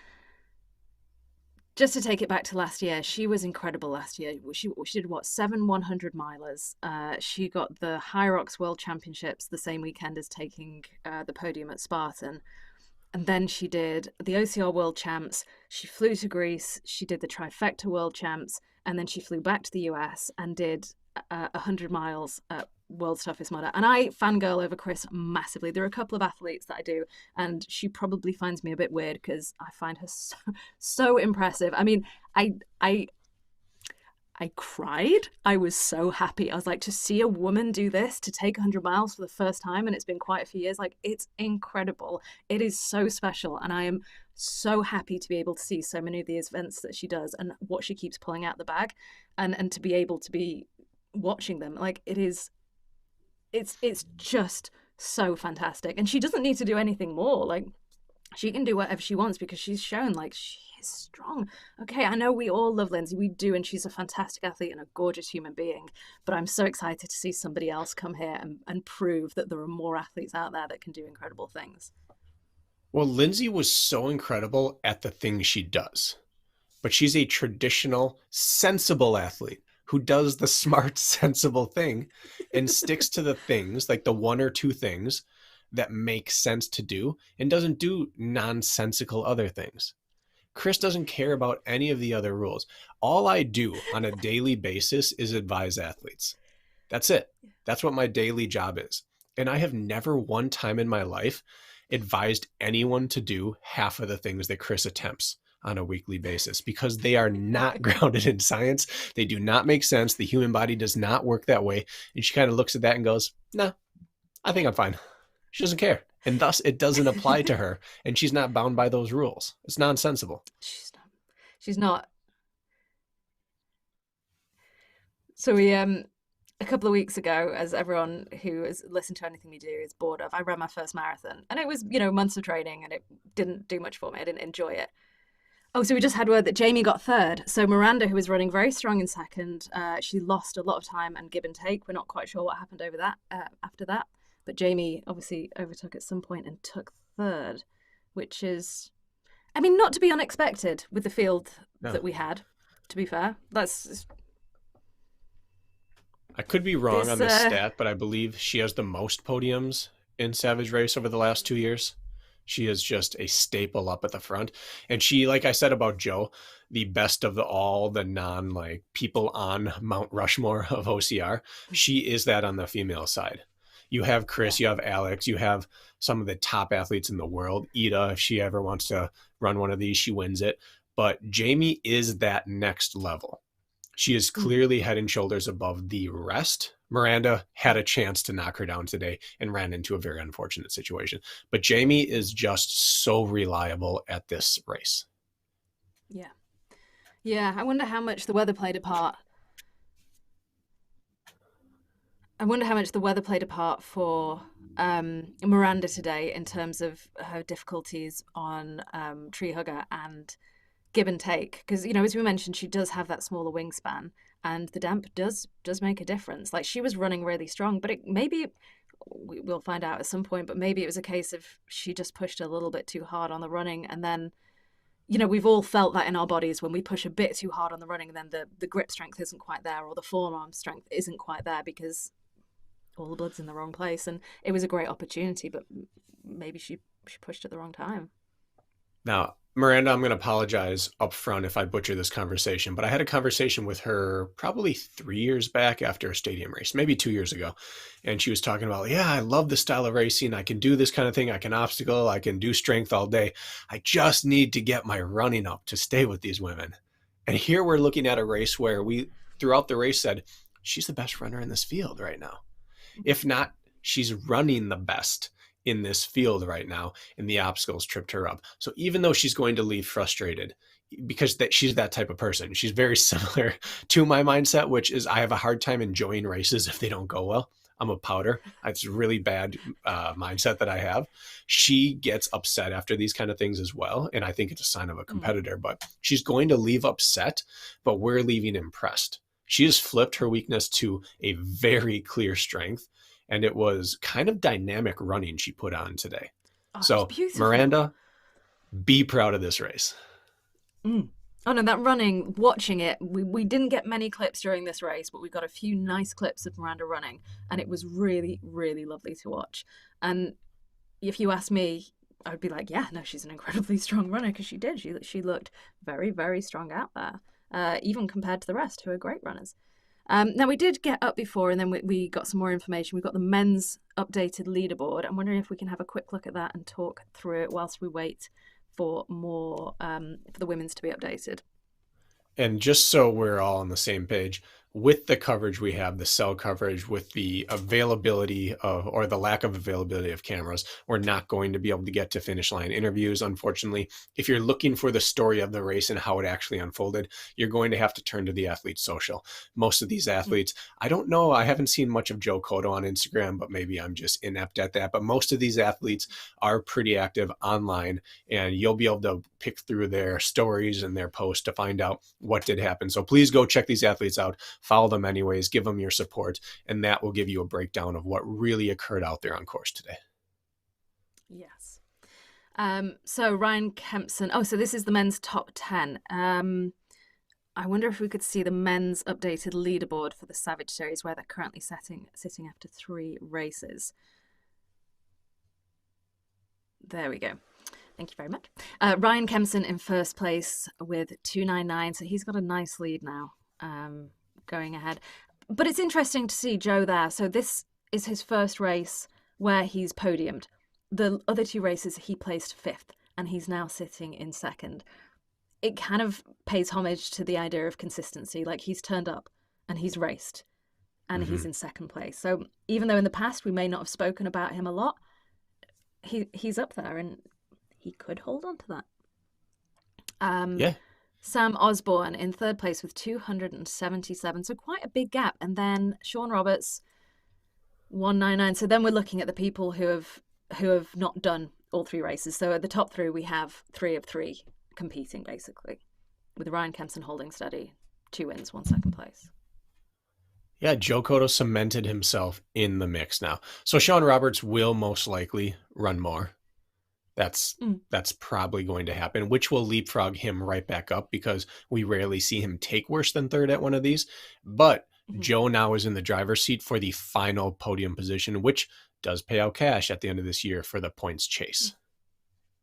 Just to take it back to last year, she was incredible last year. She did, 7 100-milers. She got the High Rocks World Championships the same weekend as taking the podium at Spartan. and then she did the OCR World Champs. She flew to Greece. She did the Trifecta World Champs, and then she flew back to the US and did 100 miles at World's Toughest Mudder. And I fangirl over Chris massively. There are a couple of athletes that I do, and she probably finds me a bit weird because I find her so impressive. I mean, I cried. I was so happy. I was like, to see a woman do this, to take 100 miles for the first time, and it's been quite a few years, like, it's incredible. It is so special, and I am so happy to be able to see so many of the events that she does and what she keeps pulling out the bag, and to be able to be watching them. Like, it's just so fantastic. And she doesn't need to do anything more. Like, she can do whatever she wants because she's shown, like, she is strong. Okay, I know we all love Lindsay, we do, and she's a fantastic athlete and a gorgeous human being, but I'm so excited to see somebody else come here and prove that there are more athletes out there that can do incredible things. Well, Lindsay was so incredible at the things she does, but she's a traditional, sensible athlete who does the smart, sensible thing and sticks to the things, like the one or two things that make sense to do, and doesn't do nonsensical other things. Chris doesn't care about any of the other rules. All I do on a daily basis is advise athletes. That's it. That's what my daily job is. And I have never one time in my life advised anyone to do half of the things that Chris attempts on a weekly basis, because they are not grounded in science. They do not make sense. The human body does not work that way. And she kind of looks at that and goes, "No, I think I'm fine." She doesn't care. And thus it doesn't apply to her. And she's not bound by those rules. It's nonsensical. She's not. So we, a couple of weeks ago, as everyone who has listened to anything we do is bored of, I ran my first marathon, and it was, months of training, and it didn't do much for me. I didn't enjoy it. Oh, so we just had word that Jamie got third. So Miranda, who was running very strong in second, she lost a lot of time and give and take. We're not quite sure what happened over that after that. But Jamie obviously overtook at some point and took third, which is, I mean, not to be unexpected with the field that we had, to be fair. I could be wrong on this stat, but I believe she has the most podiums in Savage Race over the last 2 years. She is just a staple up at the front. And she, like I said about Joe, the best of all the people on Mount Rushmore of OCR, she is that on the female side. You have Chris, you have Alex, you have some of the top athletes in the world. Ida, if she ever wants to run one of these, she wins it. But Jamie is that next level. She is clearly head and shoulders above the rest. Miranda had a chance to knock her down today and ran into a very unfortunate situation. But Jamie is just so reliable at this race. Yeah. Yeah, I wonder how much the weather played a part. For Miranda today in terms of her difficulties on tree hugger and give and take. Because, as we mentioned, she does have that smaller wingspan, and the damp does make a difference. Like, she was running really strong, but we'll find out at some point, but maybe it was a case of she just pushed a little bit too hard on the running, and then we've all felt that in our bodies when we push a bit too hard on the running, and then the grip strength isn't quite there, or the forearm strength isn't quite there because all the blood's in the wrong place. And it was a great opportunity, but maybe she pushed at the wrong time. Now, Miranda, I'm going to apologize up front if I butcher this conversation, but I had a conversation with her probably 3 years back after a stadium race, maybe 2 years ago. And she was talking about, I love this style of racing. I can do this kind of thing. I can obstacle. I can do strength all day. I just need to get my running up to stay with these women. And here we're looking at a race where we, throughout the race, said, she's the best runner in this field right now. If not, she's running the best in this field right now, and the obstacles tripped her up. So even though she's going to leave frustrated, because she's that type of person, she's very similar to my mindset, which is I have a hard time enjoying races if they don't go well. I'm a powder. It's a really bad mindset that I have. She gets upset after these kind of things as well, and I think it's a sign of a competitor, but she's going to leave upset, but we're leaving impressed. She has flipped her weakness to a very clear strength, and it was kind of dynamic running she put on today. So Miranda, be proud of this race. Oh no, that running, watching it, we didn't get many clips during this race, but we got a few nice clips of Miranda running, and it was really, really lovely to watch. And if you ask me, I'd be like, yeah, no, she's an incredibly strong runner because she did. She looked very, very strong out there, even compared to the rest who are great runners. Now, we did get up before, and then we got some more information. We've got the men's updated leaderboard. I'm wondering if we can have a quick look at that and talk through it whilst we wait for more for the women's to be updated. And just so we're all on the same page, with the coverage we have, the cell coverage, with the availability of, or the lack of availability of cameras, we're not going to be able to get to finish line interviews, unfortunately. If you're looking for the story of the race and how it actually unfolded, you're going to have to turn to the athlete's social. Most of these athletes, I don't know, I haven't seen much of Joe Cotto on Instagram, but maybe I'm just inept at that. But most of these athletes are pretty active online, and you'll be able to pick through their stories and their posts to find out what did happen. So please go check these athletes out. Follow them anyways, give them your support, and that will give you a breakdown of what really occurred out there on course today. Yes. So Ryan Kempson. Oh, so this is the men's top 10. I wonder if we could see the men's updated leaderboard for the Savage Series, where they're currently sitting after 3 races. There we go. Thank you very much. Ryan Kempson in first place with 2:99, so he's got a nice lead now. Going ahead. But it's interesting to see Joe there. So this is his first race where he's podiumed. The other 2 races he placed 5th, and he's now sitting in 2nd. It kind of pays homage to the idea of consistency. Like, he's turned up and he's raced and he's in 2nd place. So even though in the past we may not have spoken about him a lot, he's up there and he could hold on to that. Yeah. Sam Osborne in 3rd place with 277, so quite a big gap. And then Sean Roberts, 199. So then we're looking at the people who have not done all 3 races. So at the top 3, we have 3 of 3 competing, basically, with Ryan Kempson holding steady, 2 wins, 1 second place. Yeah, Joe Cotto cemented himself in the mix now. So Sean Roberts will most likely run more. That's probably going to happen, which will leapfrog him right back up because we rarely see him take worse than 3rd at one of these. But Joe now is in the driver's seat for the final podium position, which does pay out cash at the end of this year for the points chase.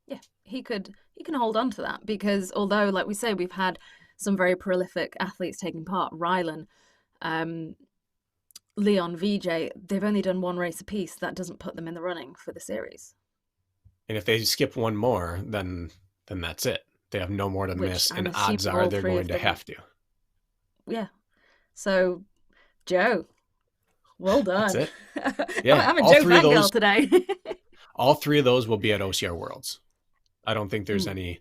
Yeah, he can hold on to that because although, like we say, we've had some very prolific athletes taking part, Rylan, Leon, VJ, they've only done 1 race apiece. That doesn't put them in the running for the series. And if they skip 1 more, then that's it. They have no more to miss, and odds are they're going to have to. Yeah. So, Joe, well done. That's it. Yeah, I'm a Joe fangirl today. All 3 of those will be at OCR Worlds. I don't think there's any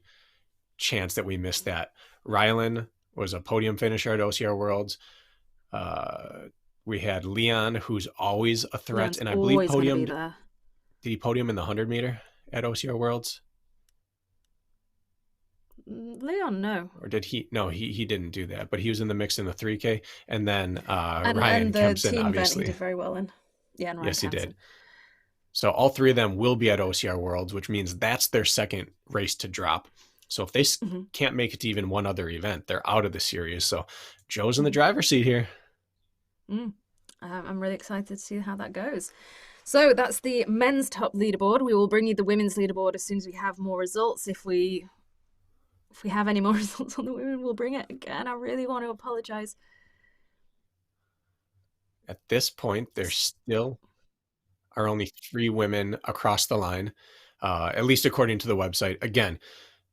chance that we missed that. Rylan was a podium finisher at OCR Worlds. We had Leon, who's always a threat, Leon's and I believe podiumed. Did he podium in the 100-meter at OCR Worlds? Leon, no. Or did he? No, he didn't do that, but he was in the mix in the 3K. And then Ryan Kempson, team obviously. Event he did very well in. Yeah, and Ryan yes, Kempson. He did. So all 3 of them will be at OCR Worlds, which means that's their 2nd race to drop. So if they can't make it to even one other event, they're out of the series. So Joe's in the driver's seat here. I'm really excited to see how that goes. So that's the men's top leaderboard. We will bring you the women's leaderboard as soon as we have more results. If we have any more results on the women, we'll bring it again. I really want to apologize. At this point, there still are only 3 women across the line, at least according to the website. Again,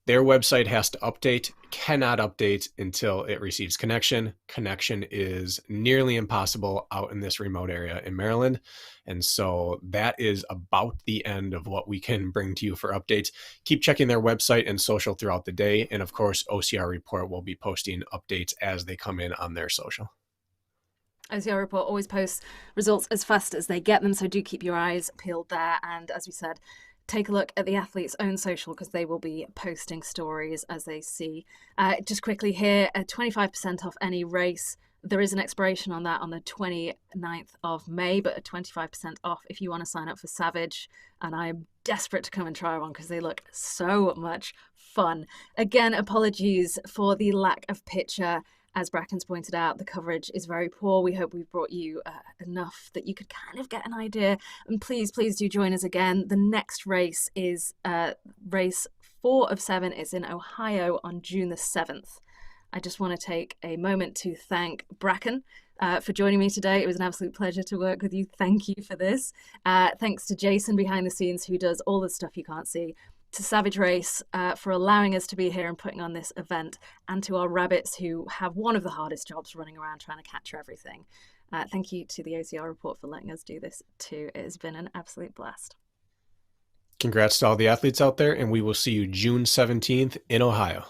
their website has to update, cannot update until it receives connection. Connection is nearly impossible out in this remote area in Maryland. And so that is about the end of what we can bring to you for updates. Keep checking their website and social throughout the day. And of course, OCR Report will be posting updates as they come in on their social. OCR Report always posts results as fast as they get them, so do keep your eyes peeled there. And as we said, take a look at the athlete's own social because they will be posting stories as they see. Just quickly here, 25% off any race. There is an expiration on that on the 29th of May, but a 25% off if you want to sign up for Savage. And I'm desperate to come and try one because they look so much fun. Again, apologies for the lack of picture As Bracken's pointed out, the coverage is very poor. We hope we've brought you enough that you could kind of get an idea. And please do join us again. The next race is race 4 of 7. It's in Ohio on June the 7th. I just want to take a moment to thank Bracken for joining me today. It was an absolute pleasure to work with you. Thank you for this. Thanks to Jason behind the scenes, who does all the stuff you can't see. To Savage Race for allowing us to be here and putting on this event, and to our rabbits who have one of the hardest jobs running around trying to capture everything. Thank you to the OCR Report for letting us do this too. It has been an absolute blast. Congrats to all the athletes out there, and we will see you June 17th in Ohio.